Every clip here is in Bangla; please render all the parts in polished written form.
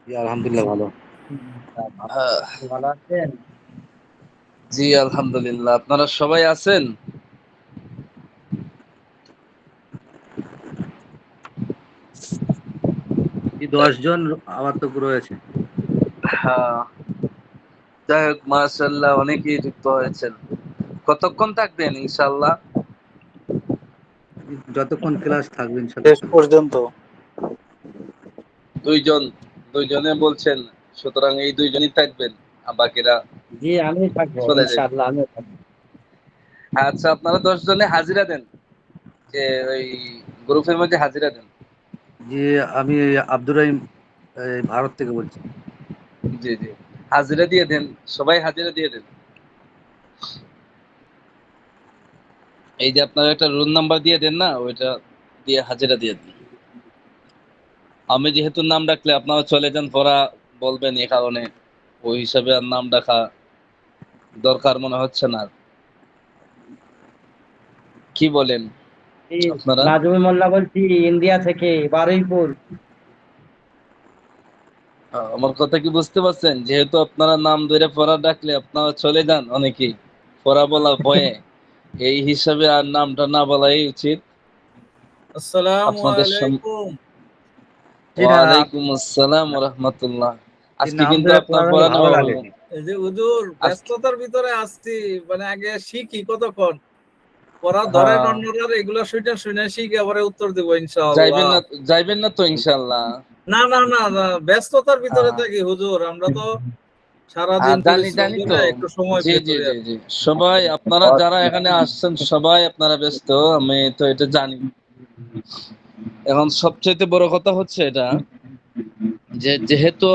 জি, আলহামদুলিল্লাহ ভালো। আহ, আপনি ভালো আছেন? জি আলহামদুলিল্লাহ, আপনারা সবাই আছেন? এই 10 জন আওয়াত্মক রয়েছে। হ্যাঁ, যাই হোক, মাশাআল্লাহ, অনেকেই যুক্ত হয়েছেন। কতক্ষণ থাকবেন ইনশাআল্লাহ? যতক্ষণ ক্লাস থাকবে ইনশাল্লাহ শেষ চলবে। পর্যন্ত। দুইজন, দুইজনে বলছেন, সুতরাং এই দুইজনই থাকবেন, আর বাকিরা জি, আমি থাকবো চলে যাবেন। ইনশাআল্লাহ, আমিও থাকবো। আচ্ছা, আপনারা 10 জনে হাজিরা দেন, যে ওই গ্রুপের মধ্যে হাজিরা দেন। জি, আমি আব্দুর রহিম, ভারত থেকে বলছি। জি জি, হাজিরা দিয়ে দেন, সবাই হাজিরা দিয়ে দেন। এই যে আপনারা একটা রোল নাম্বার দিয়ে দেন না, ওইটা দিয়ে হাজিরা দিয়ে দেন। আমি যেহেতু নাম ডাকলে আপনারা চলে যান, পড়া বলবেন, এই কারণে ওই হিসাবে আর নাম ডাকা দরকার মনে হচ্ছে না। কি বলেন জি, আপনারা? নাজমুল মোল্লা বলছি, ইন্ডিয়া থেকে, বারুইপুর। আমার কথা কি বুঝতে পারছেন? যেহেতু আপনারা নাম ধরে পড়া ডাকলে আপনারা চলে যান অনেকেই, পড়া বলা ভয়ে, এই হিসাবে আর নামটা না বলাই উচিত। আসসালামু আপনাদের আলাইকুম। জি না, ওয়ালাইকুম আসসালাম ওয়া রাহমাতুল্লাহ। জি, আজকে নাম কিন্তু ধরে আপনার পড়ানো পড়া ভালো নেওয়া লাগে হলো। নি। এই যে হুজুর আজকে ব্যস্ততার ভিতরে আসছি, মানে আগে শিখি কতক্ষণ পড়া ধরেন হ্যাঁ, অন্যরা, এগুলো শুনে শুনে শিখে আবার উত্তর দেবো যাইবেন ইনশাআল্লাহ। না, যাইবেন না তো ইনশাআল্লাহ? না না না না, ব্যস্ততার ভিতরে হ্যাঁ, থাকি হুজুর, আমরা তো সারাদিন জানি পরিশ্রম জানি করে তো। একটু সময় জি বের জি করি জি আর জি, সবাই আপনারা যারা এখানে আসছেন সবাই আপনারা ব্যস্ত, আমি তো এটা জানি। এখন সবচেয়ে বড় কথা হচ্ছে এটা, যে যেহেতু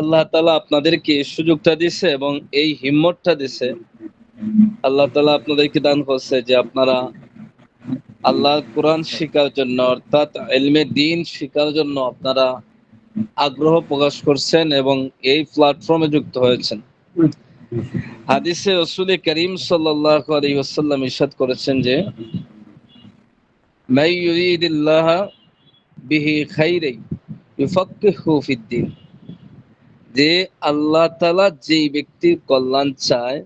আল্লাহ তাআলা আপনাদেরকে সুযোগটা দিছে এবং এই হিম্মতটা দিছে, আল্লাহ তাআলা আপনাদেরকে দান করছে যে আপনারা আল্লাহ কোরআন শিখার জন্য, অর্থাৎ ইলমে দ্বীন শিখার জন্য আপনারা আগ্রহ প্রকাশ করছেন এবং এই প্ল্যাটফর্মে যুক্ত হয়েছেন। হাদিসে রাসূল করিম সাল্লাল্লাহু আলাইহি ওয়াসাল্লাম ইরশাদ করেছেন যে, মাই ইউরিদিল্লাহ বিহি খাইরান ইউফাক্কিহু ফিদ্দীন, যে আল্লাহ তাআলা যেই ব্যক্তির কল্যাণ চায়,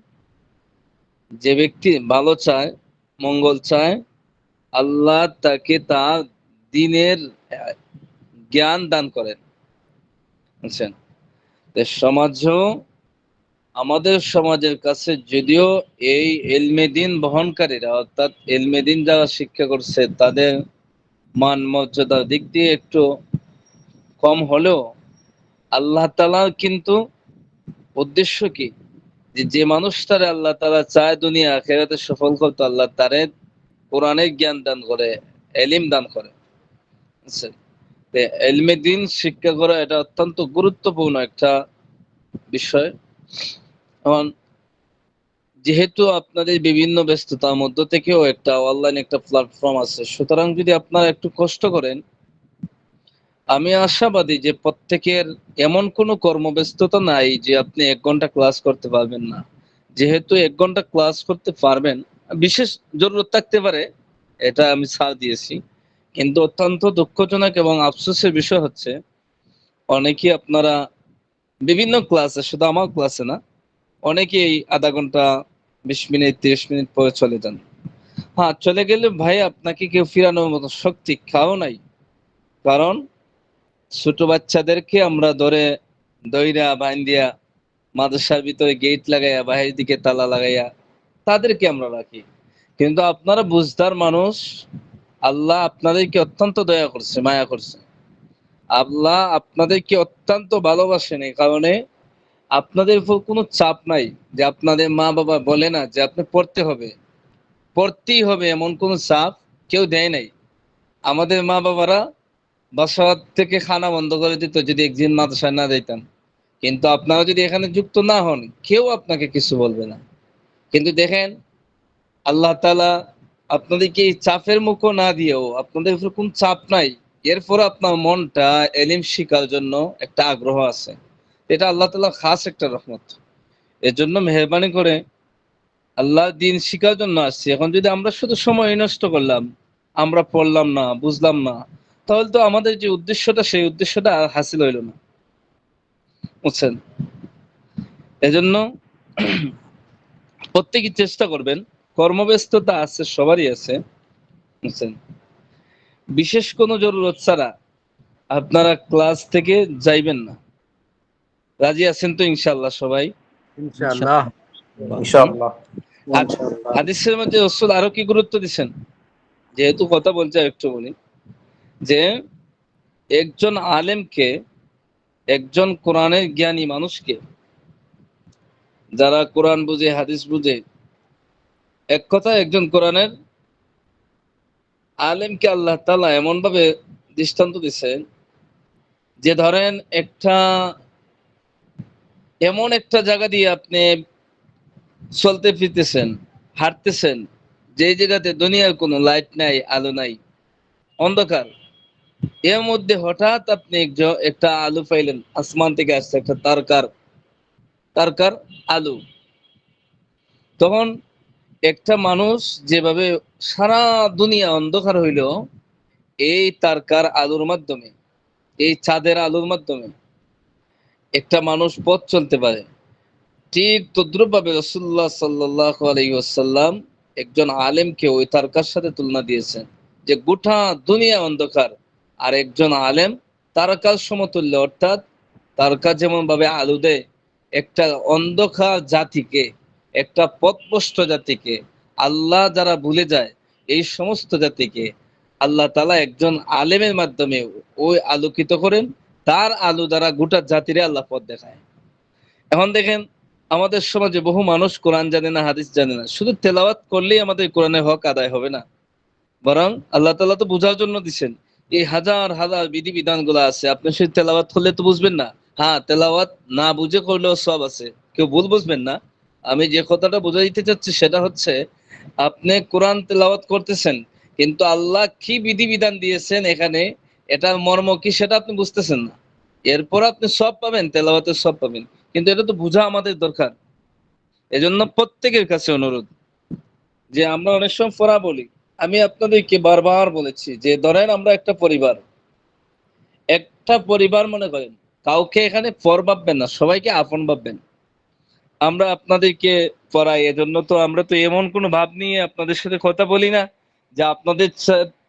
যে ব্যক্তি ভালো চায়, মঙ্গল চায়, আল্লাহ তাকে তার দ্বীনের জ্ঞান দান করেন। বুঝছেন? সমাজও, আমাদের সমাজের কাছে যদিও এই ইলমে দ্বীন বহনকারীরা, অর্থাৎ ইলমে দ্বীন যারা শিক্ষা করছে, তাদের মান মর্যাদার দিক দিয়ে একটু কম হলেও, আল্লাহ তাআলার কিন্তু উদ্দেশ্য কি, যে যে মানুষটারে আল্লাহ তাআলা চায় দুনিয়া আখিরাতে সফল করতে, আল্লাহ তারে কোরআনের জ্ঞান দান করে, এলিম দান করে। বুঝছেন? তো ইলমে দ্বীন শিক্ষা করা এটা অত্যন্ত গুরুত্বপূর্ণ একটা বিষয়। এখন যেহেতু আপনাদের বিভিন্ন ব্যস্ততার মধ্য থেকেও একটা অনলাইন একটা প্ল্যাটফর্ম আছে, সুতরাং যদি আপনারা একটু কষ্ট করেন, আমি আশাবাদী যে প্রত্যেকের এমন কোনো কর্মব্যস্ততা নাই যে আপনি 1 ঘন্টা ক্লাস করতে পারবেন না। যেহেতু 1 ঘন্টা ক্লাস করতে পারবেন, বিশেষ জরুরত থাকতে পারে, এটা আমি ছাড় দিয়েছি, কিন্তু অত্যন্ত দুঃখজনক এবং আফসোসের বিষয় হচ্ছে, অনেকেই আপনারা বিভিন্ন ক্লাসে, শুধু আমার ক্লাসে না, অনেকেই আধা ঘন্টা, 20 মিনিট, 30 মিনিট পরে চলে যান। হ্যাঁ, চলে গেলে ভাই আপনাকে কেউ ফিরানোর মতো শক্তি কারও নাই। কারণ ছোট বাচ্চাদেরকে আমরা ধরে দইরা বাইন্দিয়া মাদ্রাসার ভিতরে গেট লাগাইয়া, বাহির দিকে তালা লাগাইয়া তাদেরকে আমরা রাখি। কিন্তু আপনারা বুঝদার মানুষ, আল্লাহ আপনাদেরকে অত্যন্ত দয়া করছে, মায়া করছে। আল্লাহ আপনাদেরকে অত্যন্ত ভালোবাসেন, এই কারণে আপনাদের উপর কোনো চাপ নাই। যে আপনাদের মা বাবা বলে না যে আপনি পড়তে হবে, পড়তেই হবে, এমন কোনো চাপ কেউ দেয় নাই। আমাদের মা বাবারা বাসা থেকে খানা বন্ধ করে দিত যদি একদিন মাদ্রাসায় না যাইতাম। কিন্তু আপনারা যদি এখানে যুক্ত না হন, কেউ আপনাকে কিছু বলবে না। কিন্তু দেখেন, আল্লাহ তাআলা আপনাদেরকে এই চাপের মুখও না দিয়েও, আপনাদের উপর কোন চাপ নাই, এরপর আপনার মনটা এলিম শিখার জন্য একটা আগ্রহ আছে। এটা আল্লাহ তাআলা খাস একটা রহমত। এর জন্য মেহরবানি করে, আল্লাহ দিন শিখার জন্য আসছি, এখন যদি আমরা শুধু সময় নষ্ট করলাম, আমরা পড়লাম না, বুঝলাম না, তাহলে তো আমাদের যে উদ্দেশ্যটা, সেই উদ্দেশ্যটা আর হাসিল হইল না। বুঝছেন? এজন্য প্রত্যেকে চেষ্টা করবেন, কর্মব্যস্ততা আছে, সবারই আছে, বুঝছেন? বিশেষ কোনো জরুরত ছাড়া আপনারা ক্লাস থেকে যাইবেন না। রাজি আছেন তো ইনশাআল্লাহ সবাই? ইনশাআল্লাহ। ইনশাআল্লাহ। আর হাদিসের মধ্যে রাসূল আরো কি গুরুত্ব দিচ্ছেন, যেহেতু কথা বলছে একটু বলি, যে একজন আলেমকে, একজন কোরআনের জ্ঞানী মানুষকে, যারা কোরআন বুঝে, হাদিস বুঝে, এক কথায় একজন কোরআনের আলেমকে আল্লাহ তাআলা এমন ভাবে দৃষ্টান্ত দিচ্ছেন, যে ধরেন এমন একটা জায়গা দিয়ে আপনি চলতে ফিরতেছেন, হাঁটতেছেন, যে জায়গাতে দুনিয়ার কোনো লাইট নাই, আলো নাই, অন্ধকার। এর মধ্যে হঠাৎ আপনি একটা আলো পাইলেন, আসমান থেকে আসছে একটা তারকার আলো। তখন একটা মানুষ যেভাবে সারা দুনিয়া অন্ধকার হইল, এই তারকার আলোর মাধ্যমে, এই চাঁদের আলোর মাধ্যমে একটা মানুষ পথ চলতে পারে। ঠিক তদ্রুপ ভাবে রাসূলুল্লাহ সাল্লাল্লাহু আলাইহি ওয়াসাল্লাম একজন আলেমকে ওই তারকার সাথে তুলনা দিয়েছেন, যে গোটা দুনিয়া অন্ধকার, আর একজন আলেম তারকার সমতুল্য। অর্থাৎ তারকা যেমন ভাবে আলো দেয় একটা অন্ধকার জাতিকে, একটা পথভ্রষ্ট জাতিকে, আল্লাহ যারা ভুলে যায় এই সমস্ত জাতিকে আল্লাহ তাআলা একজন আলেমের মাধ্যমে ওই আলোকিত করেন, তার আলো দ্বারা গোটা জাতিরে আল্লাহ পথ দেখায়। এখন দেখেন, আমাদের সমাজে বহু মানুষ কোরআন জানে না, হাদিস জানে না। শুধু তেলাওয়াত করলেই আমাদের কোরআনের হক আদায় হবে না, বরং আল্লাহ তাআলা তো বোঝার জন্য দিচ্ছেন। এই হাজার হাজার বিধিবিধান গুলো আছে, আপনি সেই তেলাওয়াত করলে তো বুঝবেন না। হ্যাঁ, তেলাওয়াত না বুঝে করলেও সব আছে, কেউ ভুল বুঝবেন না। আমি যে কথাটা বোঝা দিতে চাচ্ছি সেটা হচ্ছে, আপনি কোরআন তেলাওয়াত করতেছেন, কিন্তু আল্লাহ কি বিধিবিধান দিয়েছেন এখানে, এটার মর্ম কি সেটা আপনি বুঝতেছেন না। এরপর আপনি সব পাবেন, তেলাওয়াতের সব পাবেন, কিন্তু এটা তো বোঝা আমাদের দরকার। এজন্য প্রত্যেকের কাছে অনুরোধ, যে আমরা অনেক সময় পড়া বলি, আমি আপনাদেরকে বারবার বলেছি, যে ধরেন আমরা একটা পরিবার মনে করেন, কাউকে এখানে পর ভাববেন না, সবাইকে আপন ভাববেন। আমরা আপনাদেরকে পড়াই, এজন্য তো আমরা তো এমন কোনো ভাব নিয়ে আপনাদের সাথে কথা বলি না যে আপনাদের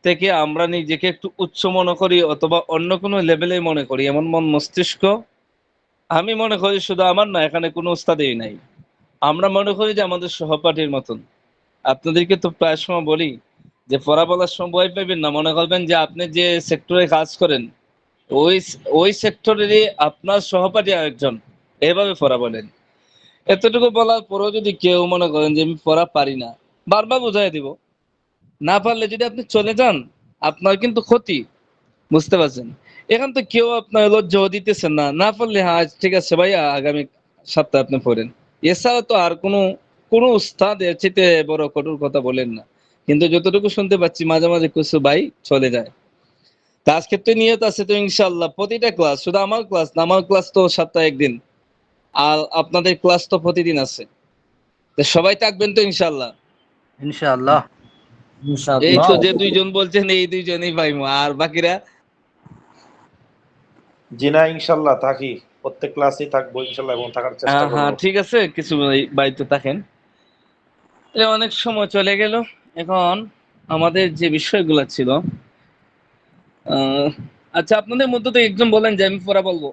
থেকে আমরা নিজেকে একটু উচ্চ মনে করি অথবা অন্য কোনো লেভেলে মনে করি, এমন মন মস্তিষ্ক আমি মনে করি শুধু আমার না, এখানে কোনো উস্তাদেই নাই। আমরা মনে করি যে আমাদের সহপাঠীর মতন। আপনাদেরকে তো প্রায় সময় বলি যে পড়া বলার সময় ভয় পাবেন না, মনে করবেন যে আপনি যে সেক্টরে কাজ করেন ওই ওই সেক্টরেরই আপনার সহপাঠী আরেকজন, এভাবে পড়া বলেন। এতটুকু বলার পরেও যদি কেউ মনে করেন যে আমি পড়া পারি না, বারবার বুঝাই দিব। না পারলে যদি আপনি চলে যান, আপনার কিন্তু ক্ষতি, বুঝতে পারছেন? এখান তো কেউ আপনার লজ্জাও দিতেছেন না, না পারলে হ্যাঁ ঠিক আছে ভাইয়া আগামী সপ্তাহে আপনি পড়েন। এছাড়া তো আর কোনো উস্তাদ এর চাইতে বড় কঠোর কথা বলেন না। কিন্তু যতটুকু শুনতে পাচ্ছি মাঝে মাঝে কিছু ভাই চলে যায়। তা আজকে তো নিয়ত আছে তো ইনশাআল্লাহ প্রতিটা ক্লাস, শুধু আমার ক্লাস না, আমার ক্লাস তো সপ্তাহে একদিন, আর আপনাদের ক্লাস তো প্রতিদিন আছে। তো সবাই থাকবেন তো ইনশাআল্লাহ? ইনশাআল্লাহ। এই তো ইনশাআল্লাহ। যে দুইজন বলছেন, এই দুইজনই পাইমু, আর বাকিরা? জি না, ইনশাআল্লাহ থাকি, প্রত্যেক ক্লাসেই থাকবো ইনশাআল্লাহ, এবং থাকার চেষ্টা হ্যাঁ হ্যাঁ করবো। ঠিক আছে, কিছু ভাই তো থাকেন। অনেক সময় চলে গেল। এখন আমাদের যে বিষয়গুলো ছিল, আচ্ছা আপনাদের মধ্যে তো একজন বলেন যে আমি পড়া বলবো।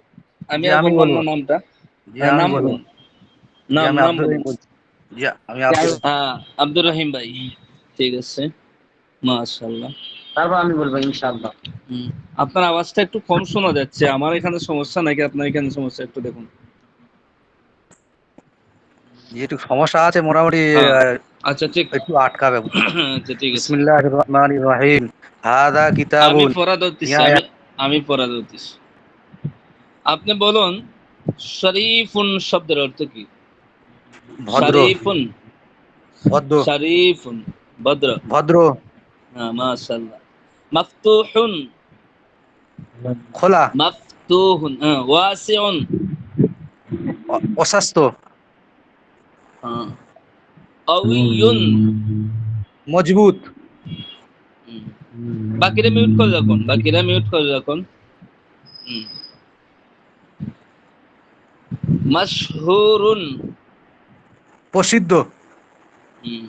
আমি জি আর আমি বললাম বলবো। না নামটা। জি হ্যাঁ, আমি নাম বলবো। বলুন, জি নাম আমি নাম আব্দুর বলুন। রহিম বলছি। জি আমি আব্দুর রহিম। হ্যাঁ, আব্দুর রহিম ভাই, ঠিক আছে, মাশাআল্লাহ। তারপর আমি বলবো ইনশাআল্লাহ। আপনার আওয়াজটা একটু কম শোনা যাচ্ছে, আমার এখানে সমস্যা নাকি আপনার এখানে সমস্যা, একটু দেখুন। যেটুকু সমস্যা আছে মোটামুটি হ্যাঁ, আচ্ছা ঠিক। একটু আটকাবে। আচ্ছা ঠিক আছে, বিসমিল্লাহির রহমানির রহিম। হাদা আমি কিতাবুন পড়া ধরতেছি, ইয়া আমি পড়া ধরতেছি। আপনি বলুন, শরীফুন শব্দের অর্থ কি? ভদ্র। শরীফুন, ভদ্র। শরীফুন, ভদ্র। ভদ্র। হ্যাঁ, মাশাআল্লাহ। মাফতুহুন, খোলা। মাফতুহুন, হ্যাঁ। ওয়াসিউন, অস্বাস্থ্য। হ্যাঁ। কাউইয়ুন। মজবুত। হুম। বাকিরা মিউট করে রাখুন, বাকিরা মিউট করে রাখুন। হুম। মাশহুরুন। প্রসিদ্ধ। হুম।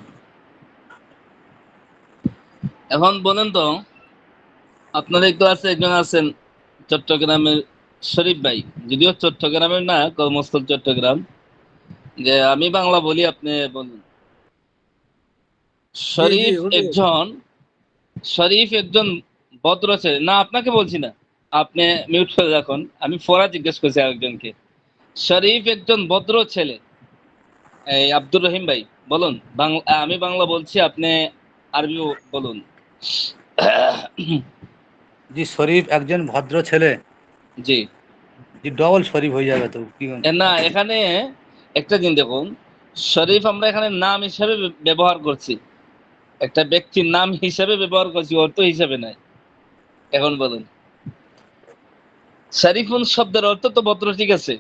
এখন বলেন তো, আপনাদের ক্লাসে একজন আছেন চট্টগ্রামের শরীফ ভাই, যদিও চট্টগ্রামের না, কর্মস্থল চট্টগ্রাম। যে আমি বাংলা বলি, আপনি বলুন। জি জি শরীফ হুজুর। একজন শরীফ একজন ভদ্র ছেলে। না, আপনাকে বলছি না, আপনি মিউট করে রাখুন। আমি ফরা জিজ্ঞেস করছি আরেকজনকে। শরীফ একজন ভদ্র ছেলে। এই আব্দুর রহিম ভাই বলুন। বাংলা, আমি বাংলা বলছি, আপনি আরবি বলুন। জি, শরীফ একজন ভদ্র ছেলে। জি। জি, ডবল শরীফ হয়ে যাবে তো কি? না, এখানে একটা জিনিস দেখুন, শরীফ আমরা এখানে নাম হিসাবে ব্যবহার করছি, একটা ব্যক্তির নাম হিসাবে ব্যবহার করছি, অর্থ হিসাবে নয়। এখন বলুন, শরীফুন শব্দের অর্থ তো ভদ্র, ঠিক আছে।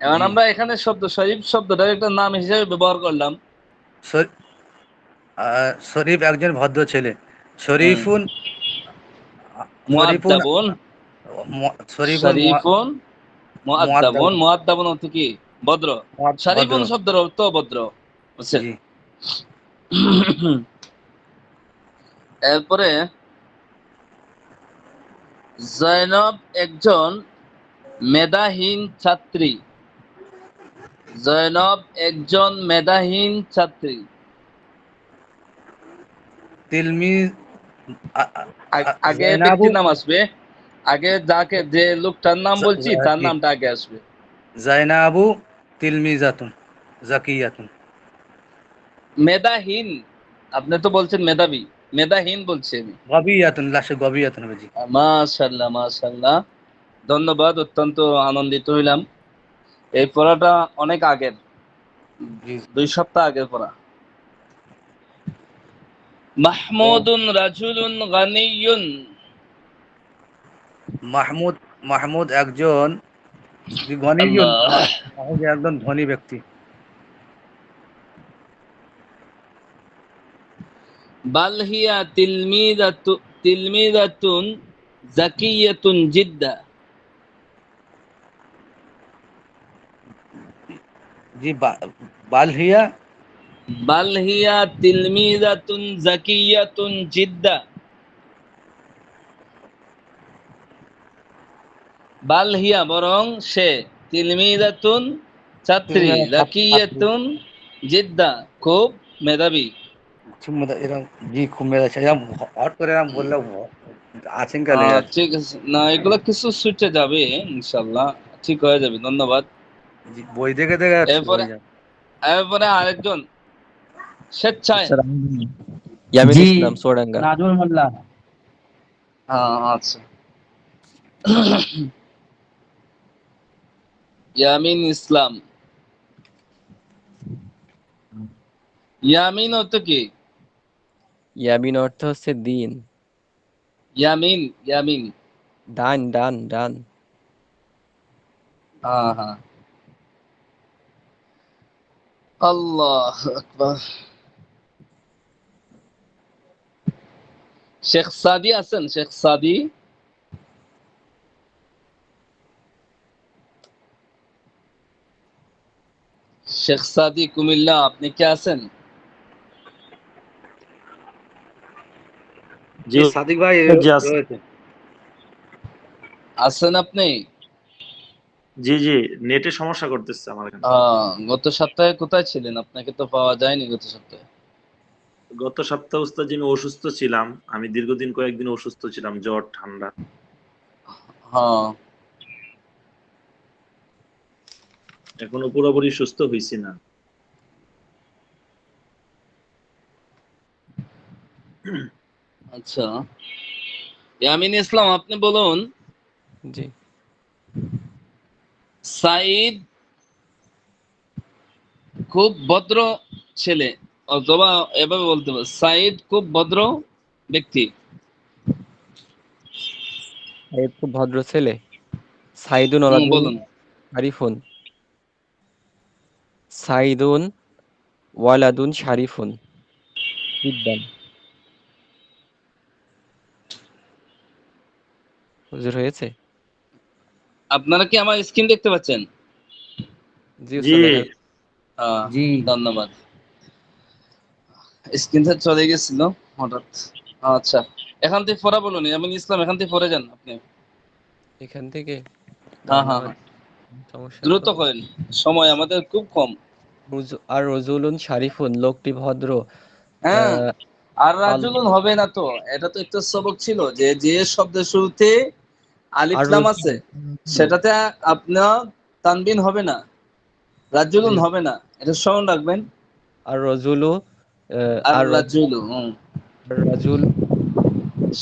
এখন জি, আমরা এখানে শব্দ শরীফ শব্দটা একটা নাম হিসাবে ব্যবহার করলাম। শর- শরীফ একজন ভদ্র ছেলে। হুম। শরীফুন শরীফুন মুআদ্দাবুন। শরীফুন শরীফুন মুআদ্দাব মুআদ্দাবুন। মুআদ্দাবুন অর্থ কি? ভদ্র। ভদ্র। শরীফুন শব্দের অর্থ ভদ্র, বুঝছেন? জি, এরপরে জয়নব একজন মেধাহীন ছাত্রী। জয়নব একজন মেধাহীন ছাত্রী। তিলমিজ আগে জয়নাবু ব্যক্তির নাম আসবে, আগে যাকে যে লোকটার নাম বলছি তার জি, নামটা আগে আসবে। জয়নাবু তিলমিজাতুন জাকিয়াতুন। মেধাহীন, আপনি তো বলছেন মেধাবী, মেধাহীন বলছি আমি। গবিয়াতুন, লাস্টে গবিয়াতুন হবে। জি, মাশাআল্লাহ, মাশাআল্লাহ, ধন্যবাদ, অত্যন্ত আনন্দিত হইলাম। এই পড়াটা অনেক আগের, জি। 2 সপ্তাহ আগের পড়া। মাহমুদুন রাজুলুন গানিয়ুন। মাহমুদ মাহমুদ একজন গণিজন। আল্লাহ। মাহমুদ একজন ধনী ব্যক্তি। বাল হিয়া তিলমিদাতুন জাকিয়াতুন জিদ্দা। জি, বালহিয়া বাল হিয়া তিলমিদাতুন জাকিয়াতুন জিদ্দা। বাল হিয়া বরং সে, তিলমিদাতুন ছাত্রী, ছাত্রী। জাকিয়াতুন জিদ্দা খুব মেধাবী। এরকম, জি খুব মেরেছে এরকম। হট করে এরকম বললে আশঙ্কা লেগে যাচ্ছে। ঠিক আছে, না এগুলো কিছু সুইচে যাবে, ইনশাল্লাহ ঠিক হয়ে যাবে। ধন্যবাদ। জি, বই দেখে দেখে ঠিক এরপরে হয়ে যাবে। এরপরে আরেকজন স্বেচ্ছায়। স্যার ইয়ামিন জি ইসলাম সোয়াডাঙ্গা। নাজমুল মোল্লা। আচ্ছা। ইয়ামিন ইসলাম। ইয়ামিন অর্থ কি? ইয়ামিন অর্থ হচ্ছে দিন, ইয়ামিন, ইয়ামিন। ডান ডান ডান। হ্যাঁ হ্যাঁ। আল্লাহ আকবার। শেখ সাদি আছেন? শেখ সাদি। শেখ সাদি কুমিল্লা, আপনি কি আছেন? জি জি, সাদিক ভাই জি আছে। রয়েছে। আছেন আপনি? জি জি, নেটে সমস্যা করতেছে আমার এখানে। গত সপ্তাহে কোথায় ছিলেন? আপনাকে তো পাওয়া যায়নি গত সপ্তাহে। গত সপ্তাহ উস্তাদ আমি অসুস্থ ছিলাম। আমি দীর্ঘদিন কয়েকদিন অসুস্থ ছিলাম, জ্বর ঠান্ডা। হ্যাঁ। এখনো পুরোপুরি সুস্থ হয়েছি না। আচ্ছা, ইয়ামিন ইসলাম, আপনি বলুন। জি। সাইদ খুব ভদ্র ছেলে, অথবা এভাবে বলতে পারে সাইদ খুব ভদ্র ব্যক্তি। সাইদ খুব ভদ্র ছেলে। সাইদুন ওয়ালাদুন বলুন। শারিফুন। সাইদুন ওয়ালাদুন শারিফুন জিদ্দান। হুজুর হয়েছে? আপনারা কি আমার স্ক্রিন দেখতে পাচ্ছেন? জি জি। উস্তাদ দেখা জি ধন্যবাদ। স্ক্রিনটা চলে গেছিল হঠাৎ। আচ্ছা, এখান থেকে পড়া বলুন, আমি ইসলাম এখান থেকে পড়ে যান আপনি। এখান থেকে। হ্যাঁ হ্যাঁ ধন্যবাদ। হ্যাঁ, সমস্যা দ্রুত তো করেন, সময় আমাদের খুব কম। আর রজুলুন শারিফুন, লোকটি ভদ্র। হ্যাঁ, আহ, আর আল রাজুলুন হবে না তো, এটা তো একটা সবক ছিল যে যে শব্দের শুরুতে আলিফ আর লাম আছে রজুল সেটাতে আপনার তানবিন হবে না, জি রাজুলুন হবে না, এটা স্মরণ রাখবেন। আর রজুলু আর আর রাজুলু রাজুল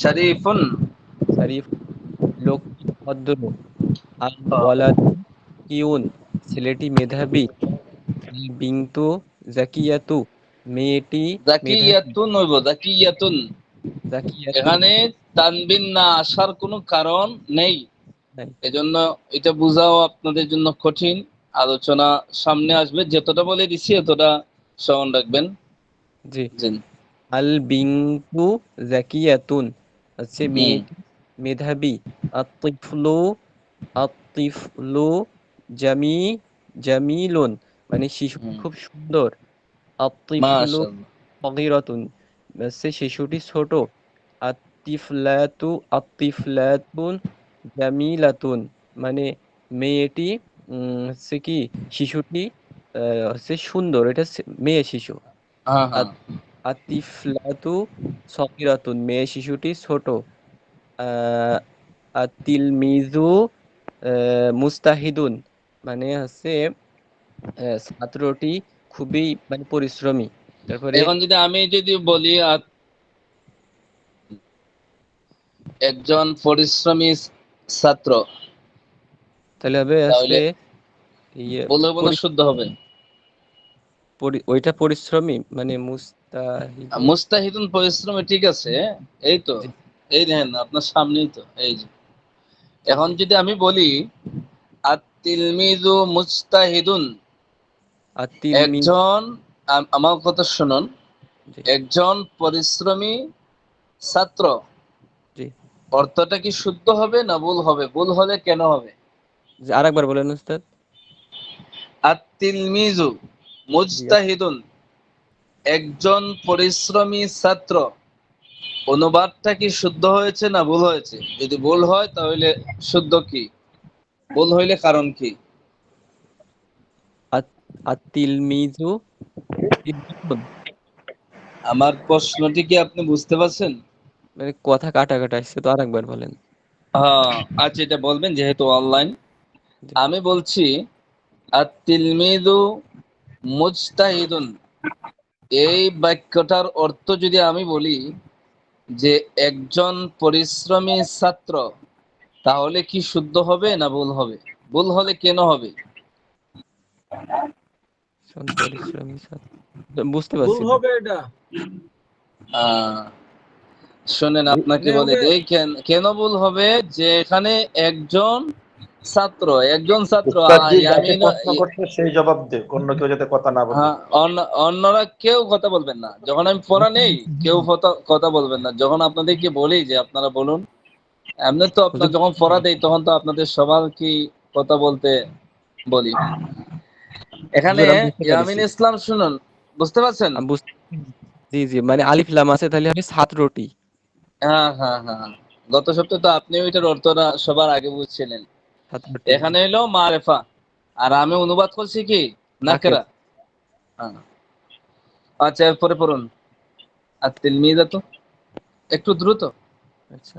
শরীফুন। শারিফ, লোকটি ভদ্র। আল ওয়ালাদ কিউন, ছেলেটি মেধাবী। আল বিন্তু জাকিয়াতু, মেয়েটি মেধাবী। জাকিয়াতুন হইব, জাকিয়াতুন। জাকিয়াতুন এখানে তানবিন না আসার কোনো কারণ নেই, নাই। এজন্য এটা বোঝাও আপনাদের জন্য কঠিন। আলোচনা সামনে আসবে, যতটা বলে দিছি এতটা স্মরণ রাখবেন। জি জি। আল বিন্তু জাকিয়াতুন, হচ্ছে হুম। মেয়েটি মেধাবী। আত্তিফলু আত্তিফলু জামি জামিলুন, মানে শিশুটি হুম, খুব সুন্দর। আত্তিফলু মাশাআল্লাহ। সগীরাতুন, হচ্ছে শিশুটি ছোট। আত্তিফলাতুন জামিলাতুন, মানে মেয়েটি হচ্ছে কি শিশুটি হচ্ছে সুন্দর, এটা মেয়ে শিশু। হ্যাঁ হ্যাঁ। আত- আতিফলাতু সগীরাতুন, মেয়ে শিশুটি ছোট। আহ আতিলমিজু মুস্তাহিদুন, মানে হচ্ছে ছাত্রটি খুবই মানে পরিশ্রমী। তারপরে এখন আমি যদি বলি একজন পরিশ্রমী ছাত্র, তাহলে হবে হচ্ছে তাহলে ইয়ে বলে বলে শুদ্ধ হবে। ওইটা পরিশ্রমী মানে মুস্তাহিদুন। মুস্তাহিদুন পরিশ্রমী, ঠিক আছে। এই তো, জি এই দেখেন আপনার সামনেই তো, এই যে। এখন জি যদি আমি বলি আত-তিলমিযু মুজতাহিদুন, আতিলমি একজন আমার কথা শুনুন, জি একজন পরিশ্রমী ছাত্র, জি অর্থটা কি শুদ্ধ হবে না ভুল হবে? ভুল হলে কেন হবে? জি, আরেকবার বলেন উস্তাদ। আত-তিলমিযু জি মুজতাহিদুন, একজন পরিশ্রমী ছাত্র, অনুবাদটা কি শুদ্ধ হয়েছে না ভুল হয়েছে? যদি ভুল হয় তাহলে শুদ্ধ কি, ভুল হইলে কারণ কি? আতিলমিজু তিলমিজুন, আমার প্রশ্নটি কি আপনি বুঝতে পারছেন? মানে কথা কাটা কাটা আসছে, তো আরেকবার বলেন। হ্যাঁ, আচ্ছা, এটা বলবেন যেহেতু অনলাইন। জি আমি বলছি আত-তিলমিযু মুজতাহিদুন, এই বাক্যটার অর্থ যদি আমি বলি যে একজন পরিশ্রমী ছাত্র, তাহলে কি শুদ্ধ হবে না ভুল হবে? ভুল হলে কেন হবে? একজন পরিশ্রমী ছাত্র, বুঝতে ভুল পারছি না। হবে এটা। আহ শোনেন, আপনাকে মানে বলে হবে দেই কেন কেন ভুল হবে। যে এখানে একজন ছাত্র, একজন ছাত্র উস্তাদজি যাকে ইয়ামিন, প্রশ্ন করছে সেই জবাব দে, অন্য কেউ যাতে কথা না বলে। হ্যাঁ, অন্যরা কেউ কথা বলবেন না যখন আমি পড়া নেই, কেউ কথা বলবেন না যখন আপনাদেরকে বলি যে আপনারা বলুন। এমনি তো আপনার হুজুর যখন পড়া দেই তখন তো আপনাদের সবার কি কথা বলতে বলি। এখানে হুজুর আমি বুঝতে ইয়ামিন পেরেছি। ইসলাম শুনুন, বুঝতে পারছেন? আমি বুঝতে জি জি, মানে আলিফ লাম আছে, তাহলে হবে ছাত্রটি। হ্যাঁ হ্যাঁ হ্যাঁ, গত সপ্তাহে তো আপনিও এটার অর্থটা সবার আগে বুঝছিলেন। ছাত্রটি জি। এখানে এলো মারেফা, আর আমি অনুবাদ করছি কি নাকের। নাকেরা। হ্যাঁ, আচ্ছা, এরপরে পড়ুন। আর তিলমিজাতু, একটু দ্রুত। আচ্ছা,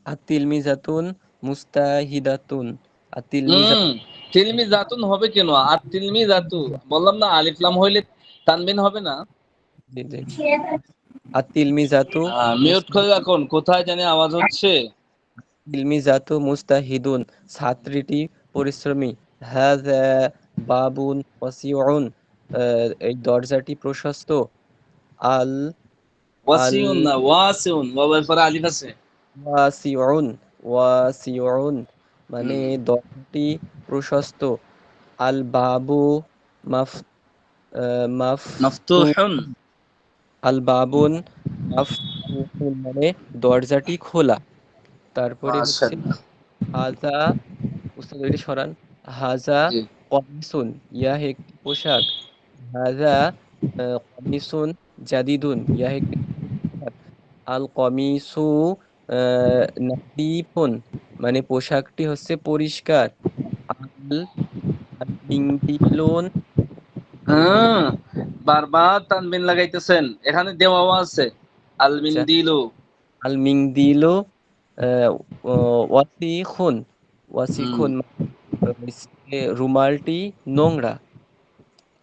আতিলমিজাতুন মুস্তাহিদাতুন। আতিলমিজা হুম, তিলমিজাতুন হবে কেন? আর তিলমিজাতু বললাম না, আলিফ লাম হইলে তানবিন হবে না। জি জি, আতিলমিজাতু মিউট করে রাখুন, কোথায় জানি আওয়াজ হচ্ছে। মুস্তাহিলমিজাতু মুস্তাহিদুন, ছাত্রীটি পরিশ্রমী। হাযা বাবুন ওয়াসিউন, এই দরজাটি প্রশস্ত। আল আল ওয়াসিউন না, ওয়াসিউন, ওয়াওয়ের পরে আলিফ আছে। ওয়াসিউন ওয়াসিউন, মানে হুম, দরজাটি প্রশস্ত। আল বাবু মাফ মাফতু মাফতুহুন। আল বাবুন মাফতুহুন, মানে দরজাটি খোলা। তারপরে হচ্ছে মাশাআল্লাহ। হাজা, উস্তাদ ওইটা সরান। হাজা জি। কমিসুন, ইয়া একটি পোশাক। হাযা কমিসুন জাদিদুন, ইয়া একটি পোশাক। আল কমিসু নাযীফুন, মানে পোশাকটি হচ্ছে পরিষ্কার। আল আল মিনদিলুন, হ্যাঁ, বারবার তানবিন লাগাইতেছেন, এখানে দেওয়াও আছে আল আচ্ছা, মিনদিলু। আল মিনদিলু আহ, ওয়াসিখুন, হুম ওয়াসিখুন মানে হচ্ছে রুমালটি নোংরা। হুম।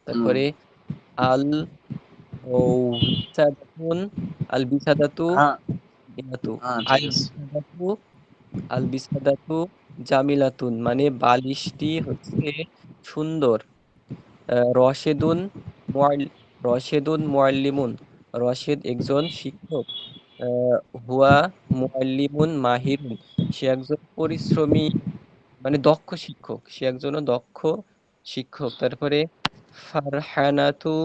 তারপরে আল ও বিসাদাতুন, আল বিসাদাতু হ্যাঁ জামিলাতু, হ্যাঁ, আল ঠিক আছে। বিসাদাতু, আল বিসাদাতু জামিলাতুন, মানে বালিশটি হচ্ছে সুন্দর। রশেদুন রশেদুন মুআল্লিমুন, রশেদ একজন শিক্ষক। আহ, হুয়া মুআল্লিমুন মাহিরুন, সে একজন পরিশ্রমী মানে দক্ষ শিক্ষক, সে একজন দক্ষ শিক্ষক। তারপরে ফারহানাতু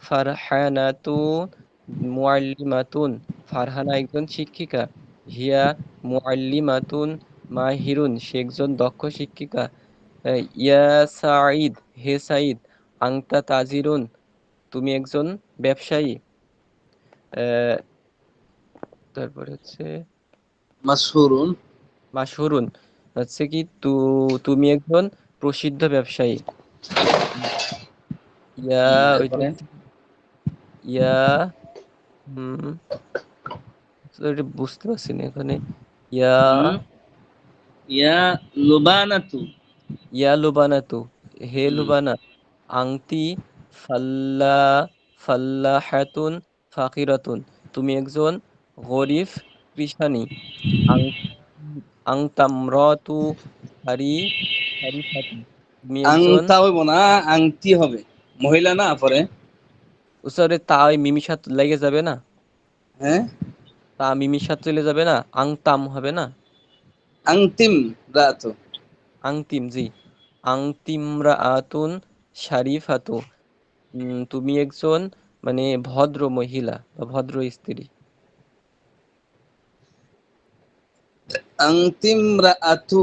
ফারহানাতু মুআল্লিমাতুন, ফারহানা একজন শিক্ষিকা। হিয়া মুআল্লিমাতুন মাহিরুন, সে একজন দক্ষ শিক্ষিকা। ইয়া সাঈদ, হে সাঈদ, আংতা তাজিরুন, তুমি একজন ব্যবসায়ী। আহ, তারপরে হচ্ছে মাশহুরুন। মাশহুরুন, হচ্ছে কি তুমি একজন প্রসিদ্ধ ব্যবসায়ী। ইয়া ওইটা এরপরে হচ্ছে ইয়া হুম এটা বুঝতে পারছি না এখানে। ইয়া হুম, ইয়া লুবানাতু। ইয়া লুবানাতু, হে হুম। লুবানা। আংতি ফাল্লা ফাল্লাহাতুন ফাকিরাতুন, তুমি একজন গরিব কৃষানি। আং আংতামরাতু হারি হারিফাতুন, তুমি একজন আংতা হইব না, আংটি হবে, মহিলা না পরে। উচ্চারে তা ওই মিমির সাথে লেগে যাবে না, হ্যাঁ, তা মিমির সাথে চলে যাবে না, আংতাম হবে না। আংতিম রাত। আংতিম, জি। আংতিমরাআতুন শারিফাতু, তুমি একজন মানে ভদ্র মহিলা বা ভদ্র স্ত্রী। আংতিম রাআতু,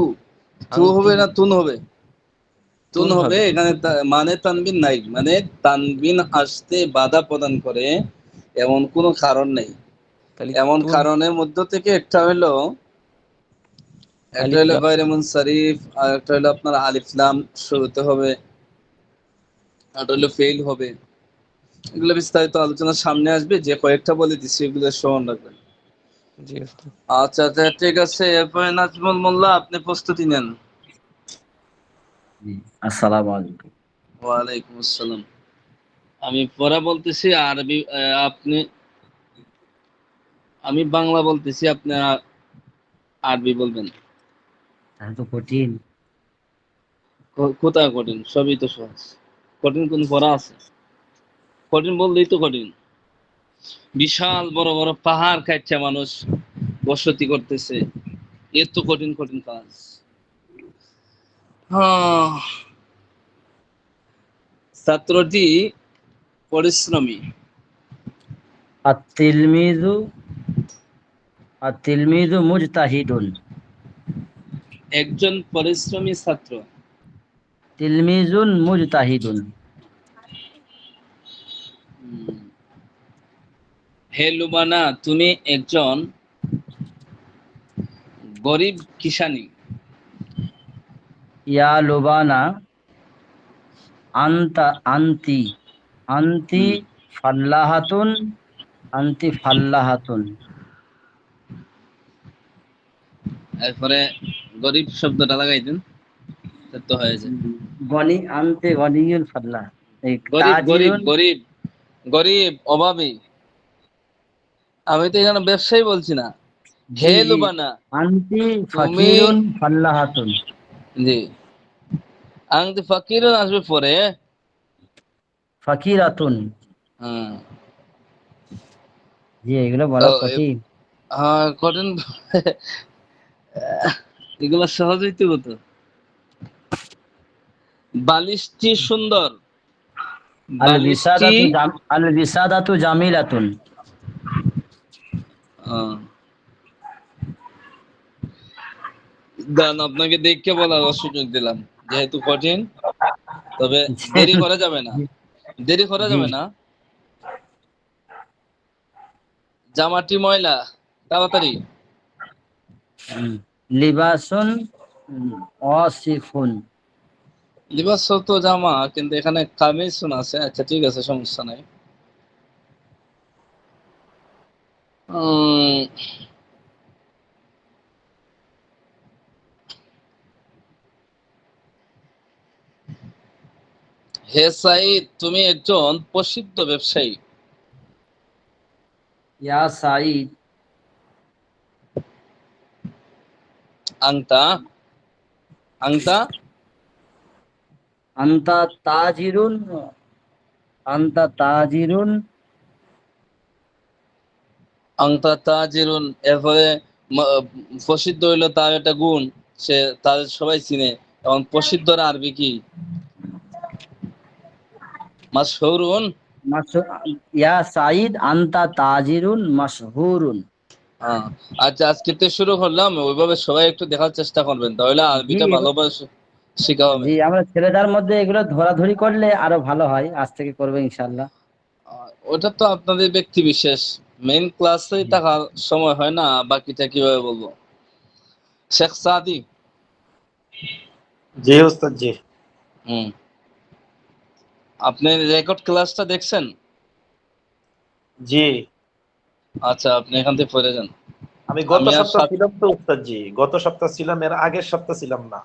তু হবে আংতিম না তুন হবে? তুন তুন হবে, হবে। এখানে মানে তানবিন নাই, মানে তানবিন আসতে বাধা প্রদান করে এমন কোনো কারণ নেই। তাহলে এমন তুন কারণের মধ্য থেকে একটা আলিফ হলো লাম, গয়রে মুনসারিফ, আর একটা হলো আপনার আলিফ লাম শুরুতে হবে, আর একটা হলো ফেইল হবে। এগুলো বিস্তারিত আলোচনার সামনে আসবে, যে কয়েকটা বলে দিচ্ছি এগুলো স্মরণ রাখবেন। জি উস্তাদ। আচ্ছা আচ্ছা, ঠিক আছে। এরপরে নাজমুল মোল্লা, আপনি প্রস্তুতি নেন। জি, আসসালামু আলাইকুম। ওয়ালাইকুম আসসালাম। আমি পড়া বলতেছি আরবি, আপনি, আমি বাংলা বলতেছি, আপনি আরবি বলবেন। তাহলে তো কঠিন। কোথায় কঠিন? সবই তো সহজ। কঠিন কোন পড়া আছে? কঠিন বললেই তো কঠিন। বিশাল বড় বড় পাহাড় কাটছে মানুষ বসতি করতেছে, এর তো কঠিন কঠিন কাজ। হ্যাঁ, ছাত্রটি পরিশ্রমী। আত-তিলমিযু আত-তিলমিযু মুজতাহিদুন। একজন পরিশ্রমী ছাত্র। তিলমিজুন মুজতাহিদুন। হুম। হে লুবানা, তুমি একজন গরিব কিষানী। ইয়া লুবানা আনতা আনতি আনতি হুম। ফাল্লাহাতুন আনতি ফাল্লাহাতুন। এরপরে গরিব শব্দটা লাগাই দেন, তো হয়ে যায়। গনি আনতে গনিয়ুল ফাল্লাহ। এই গরিব গরিব তাজিরুন গরিব গরিব অভাবী। আমি তো এখানে ব্যবসায়ী বলছি না। জি হে জি লুবানা, আনতি তুমি, ফাকিরুন ফাল্লাহাতুন। জি, আংটি ফাকির আসবে পরে। ফাকিরাতুন। হ্যাঁ। জি এগুলো বলা ও, কঠিন। হ্যাঁ কঠিন। এগুলা সহজ হইতে হতো। বালিশটি সুন্দর। আল বালিশটি, বিসাদাতু আল বিসাদাতু জামিলাতুন। আহ, দান আপনাকে দেখে বলার সুযোগ দিলাম, যেহেতু কঠিন। তবে দেরি করা যাবে না, দেরি করা জি যাবে না। জামাটি ময়লা, তাড়াতাড়ি। লিবাসুন ওয়াসিফুন। লিবাস তো জামা, কিন্তু এখানে কামিজুন আছে। আচ্ছা ঠিক আছে, সমস্যা নাই। উম, হে সাইদ, তুমি একজন প্রসিদ্ধ ব্যবসায়ী। ইয়া সাঈদ আংতা, আংতা, আনতা তাজিরুন, আনতা তাজিরুন। আংতা তাজিরুন। এরপরে প্রসিদ্ধ হইলো তার একটা গুণ, সে তার সবাই চিনে। এবং প্রসিদ্ধর আরবি কি? মাশহুরুন। মাস- ইয়া সাঈদ আনতা তাজিরুন মাশহুরুন। হ্যাঁ। আচ্ছা, আজকে থেকে শুরু করলাম, ওইভাবে সবাই একটু দেখার চেষ্টা করবেন, তাহলে জি আরবিটা ভালোভাবে শেখা হবে। জি, আমরা ছেলেদের মধ্যে এগুলো ধরাধরি করলে আরো ভালো হয়। আজ থেকে করবে ইনশাআল্লাহ। ওটা তো আপনাদের ব্যক্তি বিশেষ, মেইন ক্লাসেই জি থাকার সময় হয় না, বাকিটা কিভাবে বলবো। শেখ সাদি। জি ওস্তাদ জি। হুম, আপনি রেকর্ড ক্লাসটা দেখছেন? জি, আচ্ছা, আপনি এখান থেকে পড়ে যান। আমি গত আমি আর সপ্তাহ ছিলাম তো ওস্তাদ জি, গত সপ্তাহ ছিলাম, এর আগের সপ্তাহ ছিলাম না।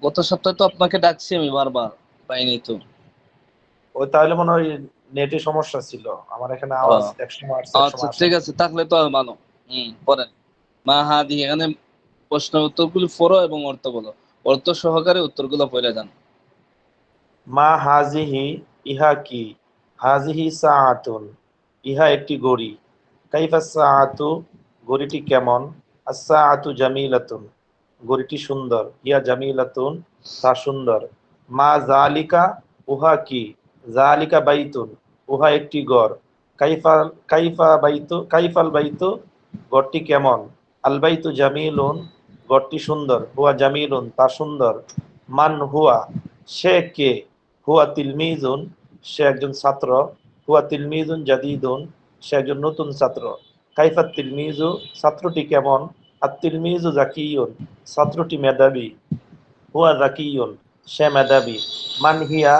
গত সপ্তাহে তো আপনাকে ডাকছি আমি বারবার, পাইনি তো। ওই তাহলে মনে হয় নেটে সমস্যা ছিল, আমার এখানে ও, আওয়াজ একসময় আসছে আচ্ছা একসময় আসে ঠিক না। আছে, থাকলে তো আর ভালো। পড়েন। মা হাদি, এখানে প্রশ্ন উত্তরগুলো পড়ো এবং অর্থ বলো। অর্থ সহকারে উত্তরগুলো পড়ে যান। মা হাজিহি, ইহা কি? হাজিহি সাআতুন, ইহা একটি ঘড়ি। কাইফা সাআতু, ঘড়িটি কেমন? আস-সাআতু জামিলাতুন, ঘড়িটি সুন্দর। ইয়া জামিলাতুন, তা সুন্দর। মা জালিকা, উহা কি? জালিকা বাইতুন, উহা একটি ঘর। কাইফা কাইফা বাইতু, কাইফাল বাইতু, ঘরটি কেমন? আল বাইতু জামিলুন, ঘরটি সুন্দর। হুয়া জামিলুন, তা সুন্দর। মান হুয়া, সে কে? হুয়া তিলমিজুন, সে একজন ছাত্র। হুয়া তিলমিজুন জাদিদুন, সে একজন নতুন ছাত্র। কাইফাত তিলমিজু, ছাত্রটি কেমন? আর তিলমিজু জাকিয়ুন, ছাত্রটি মেধাবী। হুয়া জাকিয়ুন, সে মেধাবী। মান হিয়া,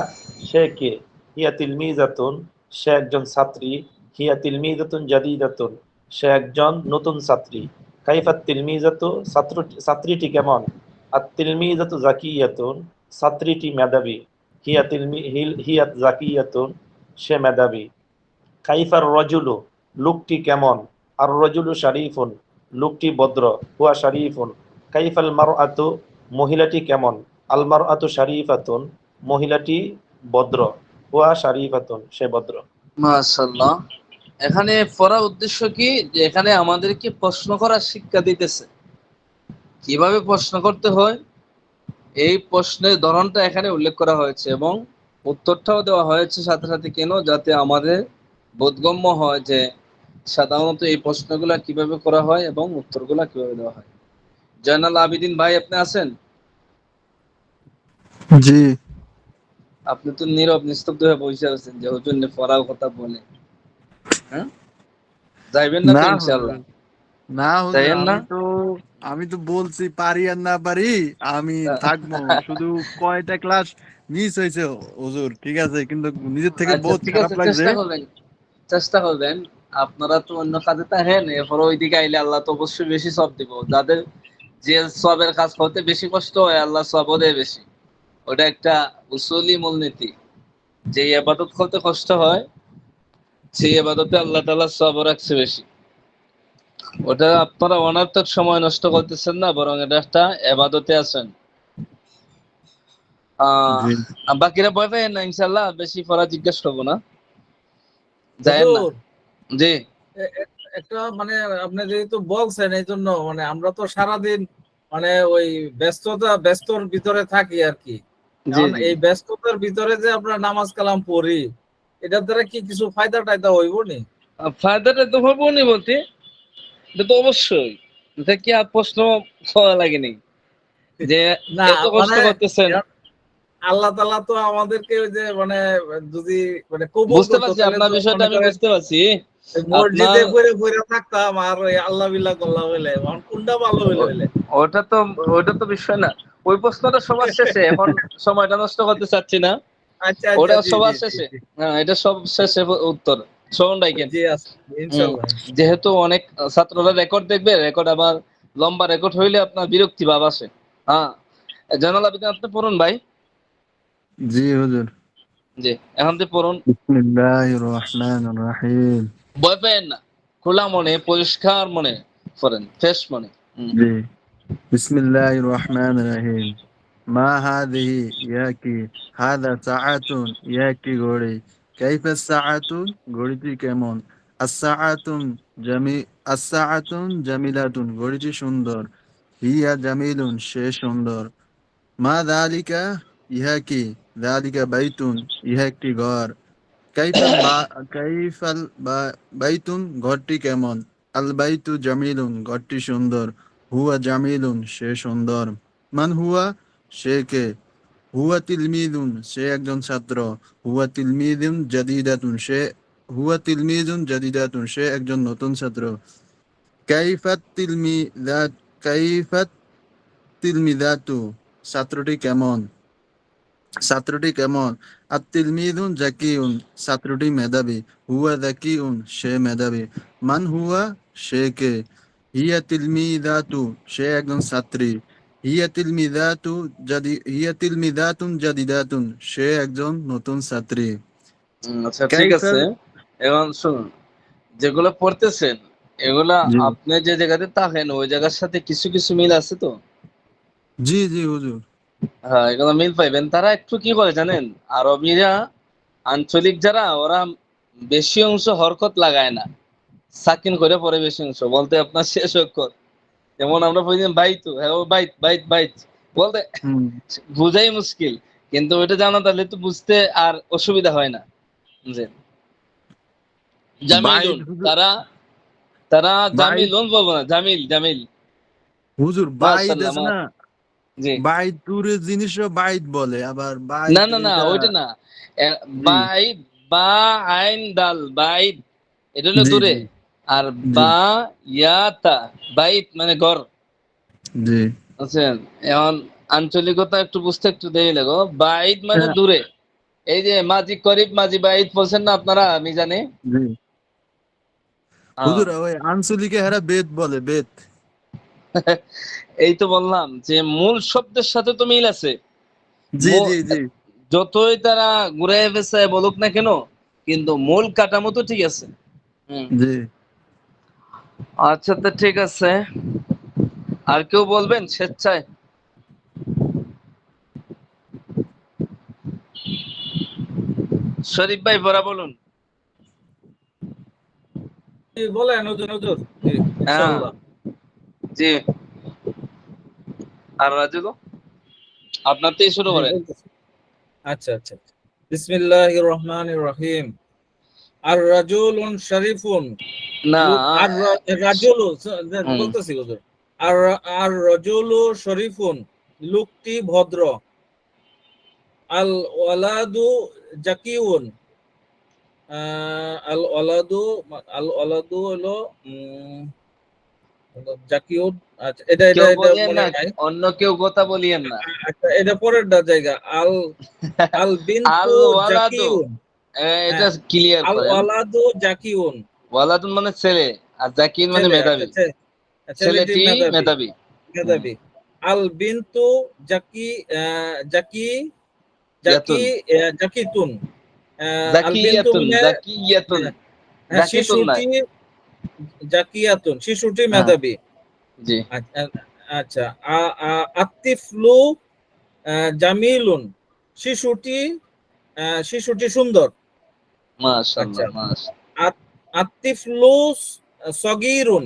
সে কে? হিয়া তিলমিজাতুন, সে একজন ছাত্রী। হিয়া তিলমিজাতুন জাদিদাতুন, সে একজন নতুন ছাত্রী। কাইফাত তিলমিজাতু, ছাত্রীটি কেমন? আর তিলমিজাতু জাকিয়াতুন, ছাত্রীটি মেধাবী। হিয়া জাকিয়াতুন, সে মেধাবী। কাইফার রজুলু, লোকটি কেমন? আর রজুলু শারিফুন, লোকটি ভদ্র। হুয়া শারিফুন। কাইফাল মারআতু, মহিলাটি কেমন? আল মারআতু শারিফাতুন, মহিলাটি ভদ্র। হুয়া শারিফাতুন, সে ভদ্র। মাশাআল্লাহ। এখানে পড়ার উদ্দেশ্য কি, যে এখানে আমাদেরকে প্রশ্ন করার শিক্ষা দিতেছে, কিভাবে প্রশ্ন করতে হয়। এই প্রশ্নের ধরনটা এখানে উল্লেখ করা হয়েছে এবং উত্তরটাও দেওয়া হয়েছে সাথে সাথে। কেন? যাতে আমাদের বোধগম্য হয় যে সাধারণত এই প্রশ্নগুলা কিভাবে করা হয় এবং উত্তরগুলা কিভাবে দেওয়া হয়। জয়নাল আবিদিন ভাই, আপনি আছেন? জি। আপনি তো নীরব নিস্তব্ধ হয়ে বসে আছেন, যে হুজুর পড়ার কথা বলে। হ্যাঁ, যাইবেন না তো না ইনশাআল্লাহ? হুজুর, না হুজুর, যাইবেন না? আমি তো বলছি পারি আর না পারি, আমি থাকবো। শুধু কয়টা ক্লাস মিস হয়েছে হুজুর, ঠিক আছে, কিন্তু নিজের থেকে আচ্ছা বহুত ঠিক খারাপ আছে, লাগছে। চেষ্টা করবেন, চেষ্টা করবেন। আপনারা তো অন্য কাজে থাকেন, এরপরে ওইদিকে আইলে আল্লাহ তো অবশ্যই বেশি সব দিব। যাদের যে সবের কাজ করতে বেশি কষ্ট হয়, আল্লাহ সবও দেয় বেশি। ওটা একটা উসুলি মূলনীতি। যে ইবাদত করতে কষ্ট হয়, সেই ইবাদতে আল্লাহ তাআলা সবও রাখছে বেশি। ওটা আপনারা অনর্থক সময় নষ্ট করতেছেন না, বরং এটা একটা ইবাদতে আছেন। আহ জি। বাকিরা ভয় পায় না, ইনশাআল্লাহ বেশি পড়া জিজ্ঞেস করবো না, যায়েন না। হুজুর, জি একটা মানে আপনি যেহেতু বলছেন এই জন্য, মানে আমরা তো সারাদিন মানে ওই ব্যস্তর ভিতরে থাকি আর কি। জি এখন জি। এই ব্যস্ততার ভিতরে যে আমরা নামাজ কালাম পড়ি, এটার দ্বারা কি কিছু ফায়দা টায়দা হইব নি? ফায়দাটা তো হবো নি বলতে, এটা তো অবশ্যই। এটা কি আর প্রশ্ন করা লাগেনি যে না এত কষ্ট মানে করতেছেন। আল্লাহ তাআলা তো আমাদেরকে ওই যে মানে যদি মানে কবুল বুঝতে করতো পারছি তাহলে আপনার তো বিষয়টা, মনে আমি করেন বুঝতে পারছি আপনার। মসজিদে পড়ে পড়ে থাকতাম আর ওই আল্লাহ বিল্লাহ করলাম হইলে এখন কোনটা ভালো হইলো হইলে। ওটা তো ওটা তো বিষয় না, ওই প্রশ্নটা সবার শেষে, এখন সময়টা নষ্ট করতে চাচ্ছি না, আচ্ছা আচ্ছা, ওটা জি জি সবার জি শেষে। জি হ্যাঁ, এটা সব শেষে উত্তর। শোন রাইকেন, জি আছে, ইনশাআল্লাহ ইনশাআল্লাহ। যেহেতু অনেক ছাত্ররা রেকর্ড দেখবে, রেকর্ড আবার লম্বা রেকর্ড হইলে আপনার বিরক্তি ভাব আসে। হ্যাঁ, জয়নাল আবেদিন আপনি পড়ুন ভাই। জি হুজুর। জি, এখন দিয়ে পড়ুন। বিসমিল্লাহির রহমানির রহিম। ভয় পেয়েন না, খোলা মনে পরিষ্কার মনে পড়েন, ফ্রেশ মনে। জি, বিসমিল্লাহির রহমানির রহিম। মা হাদিহি, ইয়া কি? হাদা সাআতুন, ইয়া কি ঘড়ি? কাইফা সাআতুন, ঘড়িটি কেমন? আস-সাআতুন আস-সাআতুন জামিলাতুন, ঘড়িটি সুন্দর। হিয়া জামিলুন, সে সুন্দর। মা যালিকা, ইহা কি? যালিকা বাইতুন, ইহা একটি ঘর। কাইফাল বাইতুন, ঘরটি কেমন? আল বাইতু জামিলুন, ঘরটি সুন্দর। হুয়া জামিলুন, সে সুন্দর। মান হুয়া, সে কে? হুয়া তিলমিদুন, সে একজন ছাত্র। হুয়া তিলমিদুন জাদিদাতুন, হুয়া তিলমিদুন জাদিদাতুন, সে একজন নতুন ছাত্র। কাইফাত তিলমিদাত কাইফাত তিলমিদাতু, ছাত্রটি কেমন? ছাত্রটি কেমন? আত-তিলমিযুন যাকিউন, ছাত্রটি মেধাবী। হুয়া যাকিউন, সে মেধাবী। মান হুয়া, সে কে? হিয়া তিলমিযাতু, সে একজন ছাত্রী। হিয়া তিলমিযাতুন জাদিদাতুন, সে একজন নতুন ছাত্রী। আচ্ছা ঠিক কাইফাল, আছে, এখন শুনুন, যেগুলো পড়তেছেন এগুলা জি আপনি যে জায়গাতে থাকেন ওই জায়গার সাথে কিছু কিছু মিল আছে তো। জি জি হুজুর। হ্যাঁ, এগুলো মিল পাইবেন। তারা একটু কি করে জানেন, আরবিরা আঞ্চলিক যারা, ওরা বেশি অংশ হরকত লাগায় না, সাকিন করে পরে বেশি অংশ বলতে আপনার শেষ অক্ষর। যেমন আমরা বলছিলাম বাইতু, হ্যাঁ ও বাইত বাইত বাইত বলতে হুম। বুঝাই মুশকিল, কিন্তু ওইটা জানা তাহলে তো বুঝতে আর অসুবিধা হয় না। জি, বাইত জামিলুন, হুজুর, তারা তারা বাইত জামিলুন বলবো না, জামিল জামিল। হুজুর, বাইত মাশাআল্লাহ, আছে না? জি। বাইত দূরের জিনিসও বাইত বলে, আবার না বাইত না না, এটা। ওইটা না। জি বাইদ, বা আইন দাল বাইদ, এটা হলো জি দূরে। জি আর জি বা ইয়াতা, বাইত মানে ঘর। জি বুঝছেন? এখন আঞ্চলিকতা একটু বুঝতে একটু দেরি লাগো। বাইদ মানে হ্যাঁ, দূরে। এই যে মাঝি করিব মাঝি বাইদ বলছেন না আপনারা, আমি জানি। জি হ্যাঁ। হুজুর, ওই আঞ্চলিকে হেরা বেত বলে, বেত। এই তো বললাম যে মূল শব্দের সাথে তো মিল আছে। জি মূ- জি জি যতই তারা ঘুরায় পেঁচায় বলুক না কেন, কিন্তু মূল কাঠামো তো ঠিক আছে। হুম। জি আচ্ছা, তো ঠিক আছে। আর কেউ বলবেন স্বেচ্ছায়? শরীফ ভাই বরা বলুন। জি, বলেন হুজুর হুজুর, জি হ্যাঁ, ইনশাআল্লাহ। জি। আর রাজু, আপনার থেকে শুরু জি করেন। বলতেছি। আচ্ছা আচ্ছা, বিসমিল্লাহির রহমানির রহিম। আর রাজুলুন শরীফুন, না। লোক আর রাজুলু হুম। বলতেছি হুজুর। আর আর রাজুলু শরীফুন, লোকটি ভদ্র। আল ওয়ালাদু জাকিউন, আল ওয়ালাদু, আল ওয়ালাদু হলো জাকিউন। আচ্ছা, এটা এটা কেউ এটা বলিয়েন মনে না, নাই। অন্য কেউ কথা বলিয়েন না। আচ্ছা, এটা পরের জায়গা। আল আল আল বিনতু ওয়ালাদু, জাকিউন। এটা হ্যাঁ, ক্লিয়ার আল করেন। ওয়ালাদু জাকিউন। ওয়ালাদুন মানে ছেলে, আর জাকির মানে ছেলে, আচ্ছা মেধাবী। ছেলেটি ছেলেটি মেধাবী মেধাবী। হুম। মেধাবী। আল বিনতু জাকি, জাকি জাকি ইয়াতুন, জাকিতুন। আল বিনতু জাকিয়াতুন, মানে জাকিয়াতুন, হ্যাঁ, হ্যাঁ, জাকিতুন নাই। শিশুটি জাকিয়াতুন, শিশুটি হ্যাঁ, মেধাবী। জি। আচ্ছা আচ্ছা, আত্তিফলু জামিলুন, শিশুটি শিশুটি সুন্দর। আচ্ছা, মাশাআল্লাহ, মাশাআল্লাহ। আত্তিফলু সগীরুন,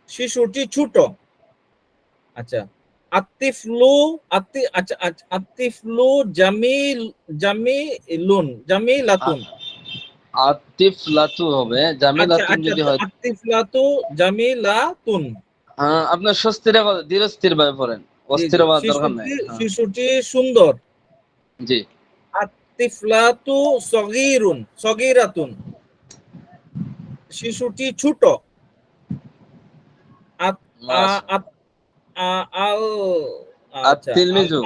শিশুটি ছোট। আচ্ছা, আত্তিফলু আচ্ছা আচ্ছা, আত্তিফলু জামিলাতুন। আতিফ লাতু হবে, আচ্ছা জামিলাতুন আচ্ছা, যদি হয়। আত্তিফলাতু জামিলাতুন। আপনার স্বস্তির ধীরস্থির ভাবে পড়েন, জি অস্থির জি, হওয়ার দরকার নাই। শিশুটি হ্যাঁ। শিশুটি সুন্দর। জি। আতিফলাতু সগীরুন, সগীরাতুন, শিশুটি ছোট। মাশাআল্লাহ। আত আ- আল আচ্ছা আত-তিলমিজু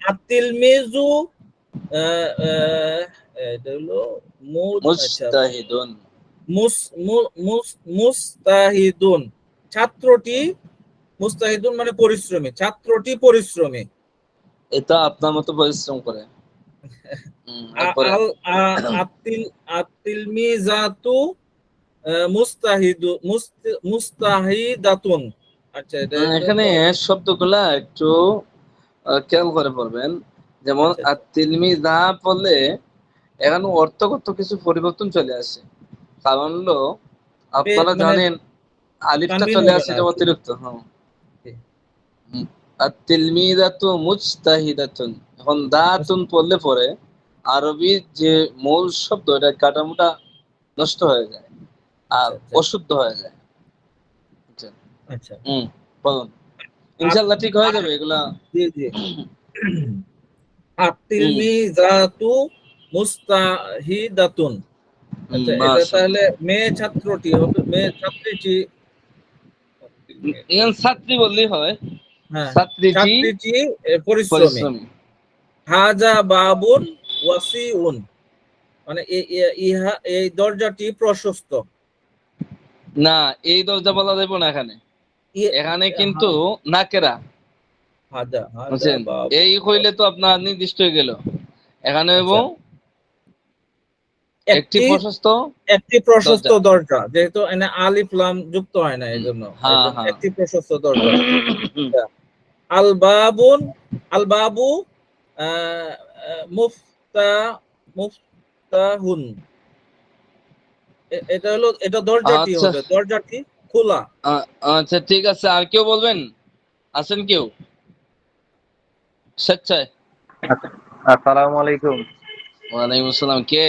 আতিলমিজু, এটা হলো আচ্ছা, মুজতাহিদুন। মুস্তাহিদুন, ছাত্রটি, মুস্তাহিদুন মানে পরিশ্রমী, ছাত্রটি পরিশ্রমী। এটা আপনার মতো পরিশ্রম করে। এরপরে আতিলমিজাতু মুস্তাহিদাতুন। আচ্ছা, এটা এখানে শব্দগুলা একটু খেয়াল করে পড়বেন। যেমন আচ্ছা, আত-তিলমিযা পড়লে এখানে অর্থগত কিছু পরিবর্তন চলে আসে। কারণ হলো আপনারা মানে জানেন আলিফটা তানবিন চলে হবে আসে না যে আর কি। অতিরিক্ত। হ্যাঁ, আত-তিলমিযাতু মুজতাহিদাতুন, এখন দাতুন পড়লে পরে আরবির যে মূল শব্দ এটা কাটামোটা নষ্ট হয়ে যায় আর আচ্ছা, আচ্ছা, অশুদ্ধ হয়ে যায়। বুঝছেন? আচ্ছা। বলুন। আত ইনশাআল্লাহ ঠিক হয়ে যাবে এগুলা। জি, জি। হুম, আতিলমিজাতু মুস্তাহিদাতুন। আচ্ছা, এটা তাহলে মাশাআল্লাহ। মেয়ে ছাত্রটি হবে, মেয়ে ছাত্রীটি। এখানে ছাত্রী বললেই হয়। হ্যাঁ, ছাত্রীটি ছাত্রীটি পরিশ্রমী। পরিশ্রমী। হাজা বাবুন ওয়াসিউন, মানে ইহা এই দরজাটি প্রশস্ত। না, এই দরজা বলা যাবে না এখানে। এখানে কিন্তু নাকেরা। হাজা হাজা বুঝছেন? বাবু। এই হইলে তো আপনার নির্দিষ্ট হয়ে গেল। এখানে আচ্ছা, এবং একটি একটি প্রশস্ত একটি প্রশস্ত দরজা। দরজা, যেহেতু এখানে আলিফ লাম যুক্ত হয় না, এই জন্য হ্যাঁ, হ্যাঁ। একটি প্রশস্ত দরজা। আল বাবুন, আল বাবু আহ, আহ, মুফতা মুফতাহুন, এটা হলো, এটা দরজাটি আচ্ছা, হবে, দরজাটি খোলা। আচ্ছা ঠিক আছে। আর কেউ বলবেন? আছেন কেউ স্বেচ্ছায়? আসসালামু আলাইকুম। ওয়ালাইকুম আসসালাম। কে?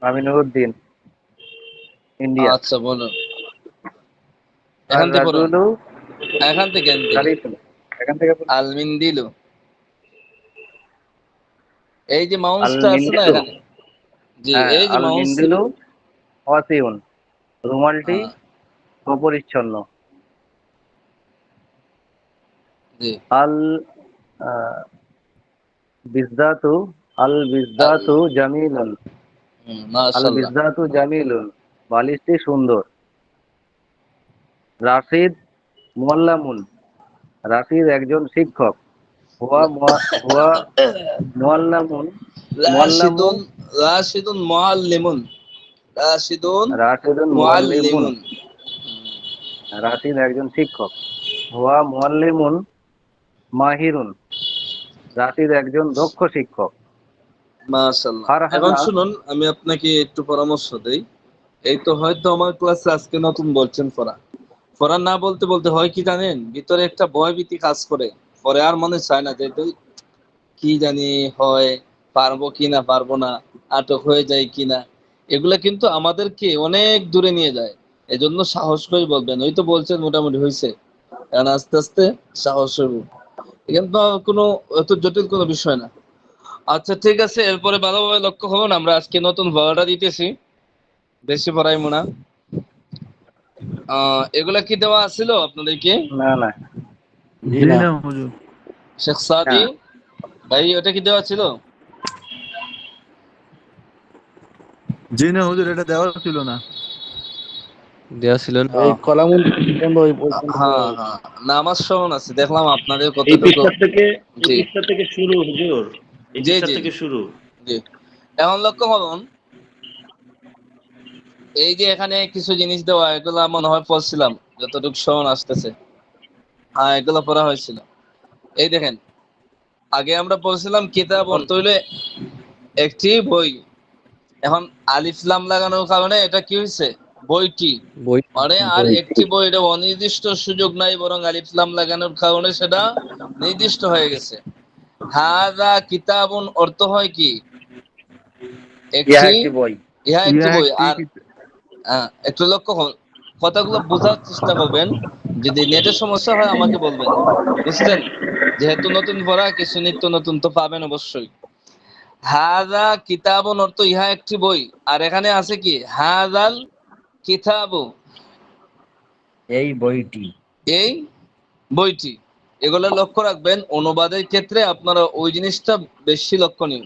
আমি নুরুদ্দিন, ইন্ডিয়া। আচ্ছা বলুন। আর এখান থেকে পড়ুন। রাজুলু এখান থেকে শরীফুন, এখান থেকে বলুন। আল মিন্দিলু, এই যে আল মাউসটা আছে না মিন্দিলু, এখানে। জি, হ্যাঁ, এই যে আল মাউস। মিন্দিলু ওয়াসিউন, রুমালটি অপরিচ্ছন্ন। জি। আল আহ, বিজদাতু, আল আল বিজদাতু জামিলুন, আল মাশাআল্লাহ। বিজদাতু জামিলুন, বালিশটি সুন্দর। রাশিদ মুআল্লামুন, রাশিদ একজন শিক্ষক। হুয়া মুআল্লামুন, মুআল্লামু, রাশিদুন, রাশিদুন মুআল্লিমুন, রাশিদুন রাশিদুন মুআল্লিমুন, মুআল্লিমুন। রাশিদ একজন শিক্ষক। হুয়া মুআল্লিমুন মাহিরুন, রাশিদ একজন দক্ষ শিক্ষক। মাশাআল্লাহ। এখন ফারহানা, শুনুন, আমি আপনাকে একটু পরামর্শ দেই। এই তো হয়তো আমার ক্লাসে আজকে নতুন বলছেন পড়া। পড়া না বলতে বলতে হয় কি জানেন, ভিতরে একটা ভয়ভীতি কাজ করে। পরে আর মনে চায় না যে কি জানি হয়, পারবো কি না পারবো না, আটক হয়ে যায় কিনা। এগুলা কিন্তু আমাদেরকে অনেক দূরে নিয়ে যায়। এজন্য সাহস করে বলবেন। ওই তো বলছেন মোটামুটি হয়েছে, কারণ আস্তে আস্তে সাহস হইব। এখানে তো কোনো এত জটিল কোনো বিষয় না। আচ্ছা ঠিক আছে, এরপরে ভালোভাবে লক্ষ্য করুন। আমরা আজকে নতুন পড়াটা দিতেছি, বেশি পড়াইবো না। এগুলা কি দেওয়া ছিল আপনাদেরকে? না না, জি না হুজুর। শেখ সাদি হ্যাঁ, ভাই, ওটা কি দেওয়া ছিল? জি না হুজুর, এটা দেওয়া ছিল না। দেওয়া ছিল না। এই কলামুল পর্যন্ত ওই পর্যন্ত হ্যাঁ, হ্যাঁ, নামাজ স্মরণ আছে, দেখলাম আপনাদের এই কতটুকু। পৃষ্ঠা থেকে, এই জি, পৃষ্ঠা থেকে শুরু হুজুর, এই জি, পৃষ্ঠা জি, থেকে শুরু। জি। এখন লক্ষ্য করুন, এই যে এখানে কিছু জিনিস দেওয়া, এগুলা মনে হয় পড়ছিলাম, যতটুকু স্মরণ আসতেছে। হ্যাঁ, এগুলো পড়া হয়েছিল। এই দেখেন, আগে আমরা পড়ছিলাম কিতাব অর্থ হইলে একটি বই। এখন আলিফ লাম লাগানোর কারণে এটা কি হয়েছে? বইটি। বই মানে আর বই একটি বই, এটা অনির্দিষ্ট সুযোগ নাই, বরং আলিফ লাম লাগানোর কারণে সেটা নির্দিষ্ট হয়ে গেছে। হাযা কিতাবুন অর্থ হয় কি? ইহা একটি, একটি বই। ইহা একটি ইহা বই। একটি আর একটু লক্ষ্য করুন, কথাগুলো বোঝার চেষ্টা করবেন। যদি নেটের সমস্যা হয় আমাকে বলবেন, বুঝছেন? যেহেতু নতুন পড়া, কিছু নিত্য নতুন তো পাবেন অবশ্যই। হাযা কিতাবুন অর্থ ইহা একটি বই, আর এখানে আছে কি হাযাল কিতাবু, এই বইটি। এই বইটি। এগুলো লক্ষ্য রাখবেন, অনুবাদের ক্ষেত্রে আপনারা ওই জিনিসটা বেশি লক্ষণীয়।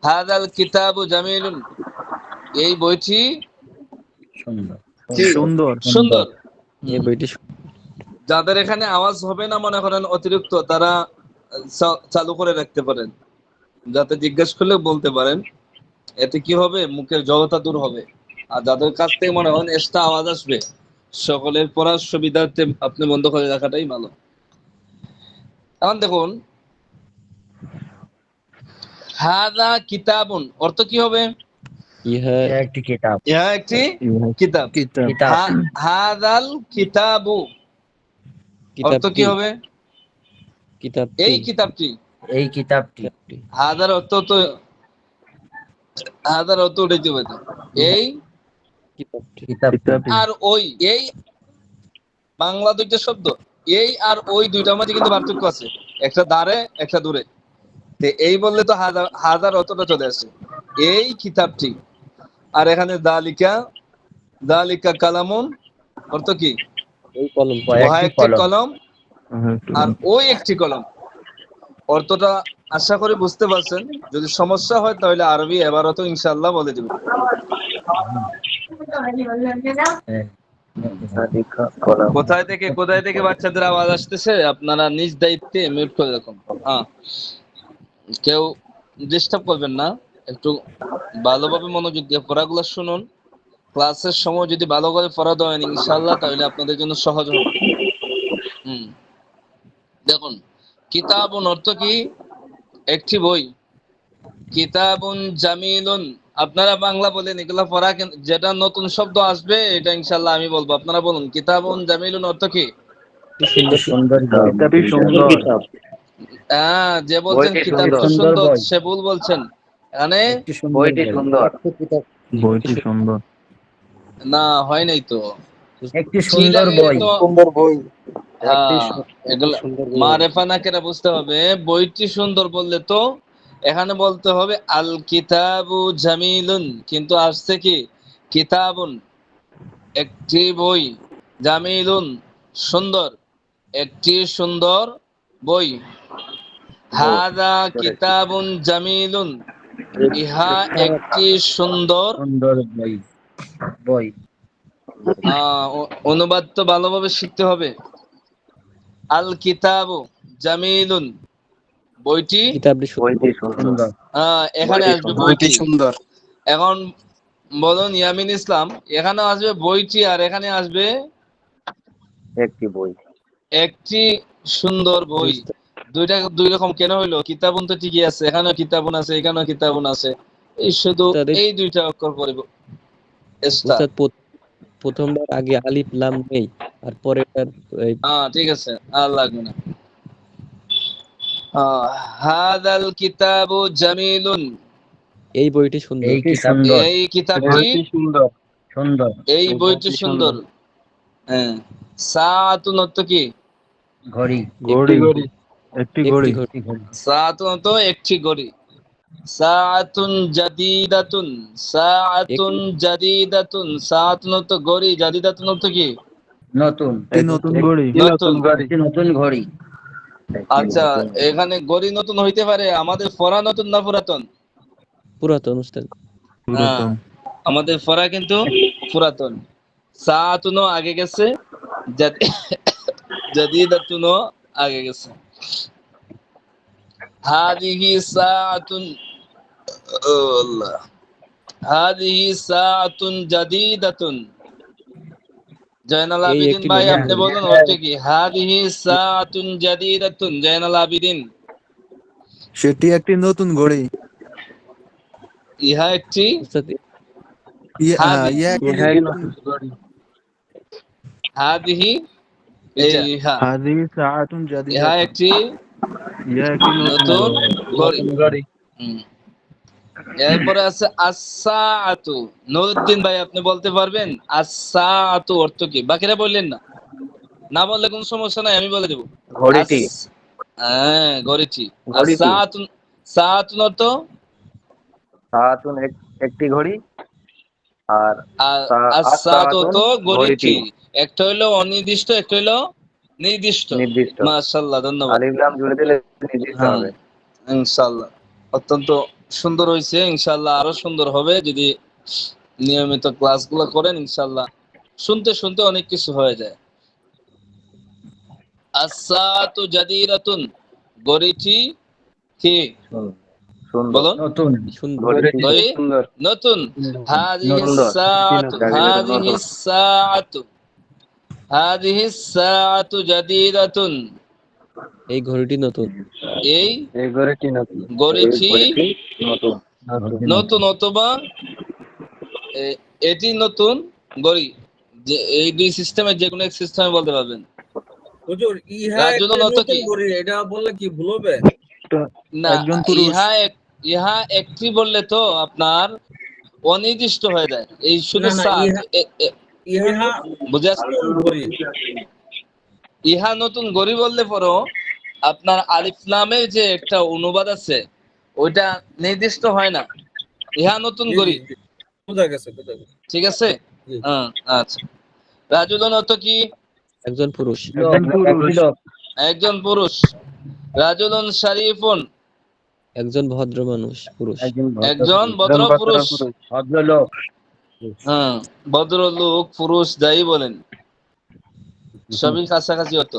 হাযাল কিতাবু জামিলুন, এই বইটি সুন্দর। কি? সুন্দর। সুন্দর। এই বইটি যাদের এখানে আওয়াজ হবে না মনে করেন অতিরিক্ত, তারা চালু করে রাখতে পারেন, যাতে জিজ্ঞেস করলে বলতে পারেন। এতে কি হবে, মুখের জড়তা দূর হবে। আর যাদের কাছ থেকে মনে হয় এক্সট্রা আওয়াজ আসবে, সকলের পড়ার সুবিধার্থে আপনি বন্ধ করে রাখাটাই ভালো। এখন দেখুন, হাযা কিতাবুন অর্থ কি হবে? ইহা একটি কিতাব। ইহা একটি কিতাব। কিতাব। কিতাব। হাযাল কিতাবু অর্থ কি হবে? কিতাবটি, এই কিতাবটি। এই কিতাবটি। হাজার অর্থ তো হাজার অর্থ উঠাইতে হবে তো। এই কিতাবটি। আর ওই, এই বাংলা দুইটা শব্দ, এই আর ওই দুইটার মাঝে কিন্তু পার্থক্য আছে, একটা দাঁড়ে একটা দূরে। এই বললে তো হাজার হাজার অর্থটা চলে আসে। এই কিতাবটি, আর এখানে দালিকা, দালিকা কালামুন অর্থ কি? এই কলম, ওহা একটি কলম, আর কলম। ওই একটি কলম। অর্থটা আশা করি বুঝতে পারছেন। যদি সমস্যা হয় তাহলে আরবি এবারও তো ইনশাআল্লাহ বলে দিব। কোথায় থেকে বাচ্চাদের আওয়াজ আসতেছে আপনারা নিজ দায়িত্বে মিউট করে রাখুন। হ্যাঁ, কেউ ডিস্টার্ব করবেন না, একটু ভালোভাবে মনোযোগ দিয়ে পড়াগুলো শুনুন। ক্লাসের সময় যদি ভালো করে পড়া দেন ইনশাআল্লাহ, তাহলে আপনাদের জন্য সহজ হবে। দেখুন, কিতাবুন অর্থ কি? একটি বই। কিতাবুন জামিলুন, আপনারা বাংলা বলেন, এগুলা পড়া যেটা নতুন শব্দ আসবে এটা ইনশাআল্লাহ আমি বলবো, আপনারা বলুন। কিতাবুন জামিলুন অর্থ কি? সুন্দর। কিতাবটি সুন্দর। হ্যাঁ, যে বলছেন বইটি কিতাবটি সুন্দর। সুন্দর বই। সে ভুল বলছেন। এখানে বইটি সুন্দর। বইটি সুন্দর। না, হয় নাই তো। একটি সুন্দর বই। এগুলা মারেফা নাকেরা বুঝতে হবে। বইটি সুন্দর বললে তো এখানে বলতে হবে আল কিতাবু জামিলুন, কিন্তু আসছে কি কিতাবুন, একটি বই, জামিলুন সুন্দর, একটি সুন্দর বই। হাযা কিতাবুন জামিলুন, ইহা একটি সুন্দর বই। বই। অনুবাদ তো ভালোভাবে শিখতে হবে। আল কিতাবু জামিলুন, বইটি সুন্দর। এখানে আসবে বইটি সুন্দর। এখন বলুন ইয়ামিন ইসলাম, এখানে আসবে বইটি আর এখানে আসবে একটি বই। একটি সুন্দর বই। দুইটা দুই রকম কেন হইলো? কিতাবুন তো ঠিকই আছে, এখানেও কিতাবুন আছে, এখানেও কিতাবুন আছে, এই শুধু এই দুইটা অক্ষর পরিব। প্রথমবার আগে আলিফ লাম নেই, আর পরেরবার ঠিক আছে, আর লাগবে না। হাযাল কিতাবু জামিলুন, এই বইটি সুন্দর। এই কিতাবটি সুন্দর। এই বইটি সুন্দর। হ্যাঁ। সাআতুন অর্থ কি? ঘড়ি। একটি ঘড়ি। সাআতুন অর্থ একটি ঘড়ি। সাআতুন জাদিদাতুন, সাআতুন জাদিদাতুন, সাআতুন অর্থ ঘড়ি, জাদিদাতুন অর্থ কি? নতুন। নতুন ঘড়ি। নতুন ঘড়ি। আচ্ছা, এখানে ঘড়ি নতুন হইতে পারে, আমাদের ফরা নতুন না পুরাতন? পুরাতন উস্তাদ। পুরাতন। আমাদের ফরা কিন্তু পুরাতন। সাআতুনও আগে গেছে, জাদিদাতুনও আগে গেছে। হাদিহি সাআতুন, আল্লাহ, হাদিহি সাআতুন জাদিদাতুন। জয়নাল আবিদিন ভাই, আপনি বলুন অর্থ কি? হাদিহি সাআতুন জাদিদাতুন, জয়নাল আবিদিন। সেটি একটি নতুন ঘড়ি। ইহা একটি হাদিহি, হাদিহি সাআতুন জাদিদাতুন, ইহা একটি নতুন ঘড়ি। এরপরে আছে as-সাআতু। নুরুদ্দিন ভাই আপনি বলতে পারবেন as-সাআতু অর্থ কি? বাকিরা বললেন না, না বললে কোনো সমস্যা নাই, আমি বলে দেব। ঘড়িটি। হ্যাঁ, ঘড়িটি। ঘড়িটি। সাআতুন, সাআতুন অর্থ সাআতুন একটি ঘড়ি, আর as-সাআতু আস-সাআতুন তো ঘড়িটি। ঘড়িটি। একটা হলো অনির্দিষ্ট, একটা হলো নির্দিষ্ট। নির্দিষ্ট। মাশাআল্লাহ, ধন্যবাদ। আলিফ লাম জুড়ে দিলে নির্দিষ্ট হ্যাঁ, হবে। ইনশাআল্লাহ অত্যন্ত সুন্দর হয়েছে। ইনশাআল্লাহ আরো সুন্দর হবে যদি নিয়মিত ক্লাসগুলো করেন। ইনশাআল্লাহ শুনতে শুনতে অনেক কিছু হয়ে যায়। as-সাআতু জাদিরাতুন, ঘড়িটি কি? সুন্দর। বলুন। নতুন। সুন্দর। ঘড়িটি ঘড়ি সুন্দর। নতুন। হাযিহি সুন্দর। সাআতু, হাযিহি নতুন। সাআতু, হাযিহি সাআতু জাদিরাতুন। এই ঘড়িটি নতুন। এই এই ঘড়িটি নতুন। ঘড়িটি নতুন। নতুন অথবা এটি নতুন ঘড়ি, যে এই দুই সিস্টেমের যে কোনো এক সিস্টেমে বলতে পারবেন। হুজুর ইহা রাজুলন একটি অর্থ নতুন কি? ঘড়ি, এটা বললে কি ভুল হবে? না, একজন পুরুষ। ইহা একটি বললে তো আপনার অনির্দিষ্ট হয়ে যায়। এই শুধু না না, সাত ইহা বুঝে নতুন ঘড়ি। ইহা নতুন ঘড়ি বললে পরও আপনার আলিফ লামের যে একটা অনুবাদ আছে ওইটা নির্দিষ্ট হয় না। ইহা নতুন জি, ঘড়ি, জি, জি। বোঝা গেছে, বোঝা গেছে। ঠিক আছে। জি। আচ্ছা, রাজুলন অর্থ কি? একজন পুরুষ। একটি লোক। একজন পুরুষ। রাজুলন শরীফুন, একজন ভদ্র মানুষ, পুরুষ। একজন ভদ্র পুরুষ। ভদ্রলোক। ভদ্রলোক, পুরুষ যাই বলেন সবই কাছাকাছি হতো।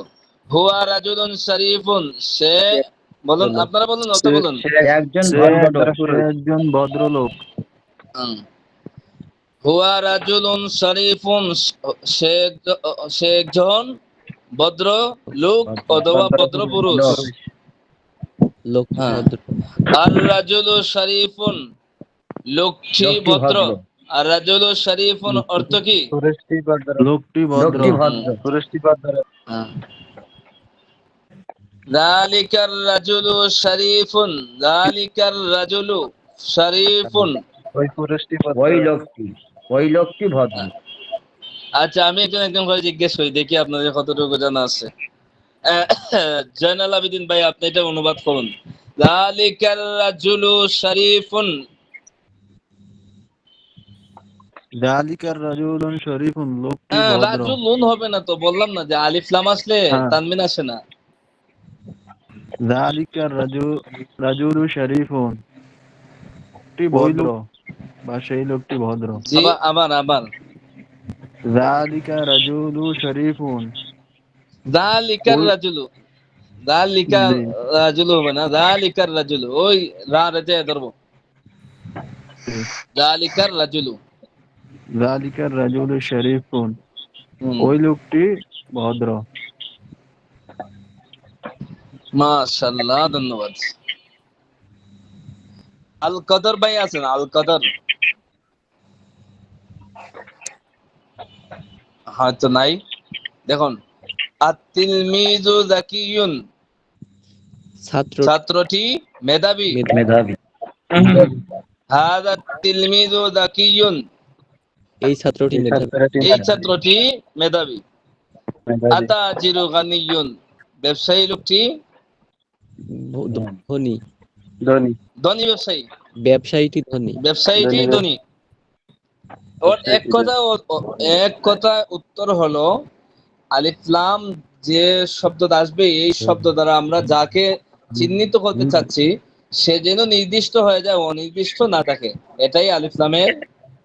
হুয়া রাজুলুন শরীফুন, সে, বলুন আপনারা বলুন, অত বলুন। একজন ভদ্রলোক। একজন ভদ্রলোক। হুয়া রাজুলুন শরীফুন, সে একজন ভদ্র লোক অথবা ভদ্র পুরুষ। লোক হ্যাঁ। ভদ্র। আর রাজুলু শরীফুন, লোকটি ভদ্র। আর রাজুলু শরীফুন অর্থ কি? লোকটি ভদ্র। লোকটি ভদ্র। যালিকার রাজুলু শরীফুন, যালিকার রাজুলু শরীফুন। ওই লোকটি ভদ্র। আচ্ছা, আমি একজন করে জিজ্ঞেস করি, দেখি আপনাদের কতটুকু জানা আছে। জয়নাল আবেদিন ভাই, আপনি এটা অনুবাদ করুন। যালিকার রাজুলু শরীফুন। যালিকার রাজুলুন শরীফুন, লোকটি ভদ্র। রাজুলুন হবে না তো, বললাম না যে আলিফ লাম আসলে তানবিন আসে না। যালিকার রাজুলু শরীফুন, লোকটি ভদ্র বা সেই লোকটি ভদ্র। আবার যালিকা রাজুলু শরীফুন, যালিকার রাজুলু, যালিকার রাজুলু হবে না, যালিকার রাজুলু, ওই রা রেজে ধরবো। যালিকার রাজুলু, যালিকার রাজুলু শরীফুন, ওই লোকটি ভদ্র। মাশাআল্লাহ, ধন্যবাদ। আল কদর ভাই আছেন? আল কদর হয়তো নাই। দেখুন, আত-তিলমিজু যাকিয়ুন, ছাত্রটি মেধাবী। হাযা তিলমিজু যাকিয়ুন, এই ছাত্রটি মেধাবী। আতাজিরু গানিয়ুন, ব্যবসায়ী লোকটি ধনী। ধনী ব্যবসায়ী, ব্যবসায়ীটি ধনী। ধনী। ওর এক কথা উত্তর হলো আলিফ লাম যে শব্দ আসবে, এই শব্দ দ্বারা আমরা যাকে চিহ্নিত করতে চাচ্ছি সে যেন নির্দিষ্ট হয়ে যায়, অনির্দিষ্ট না থাকে, এটাই আলিফ লামের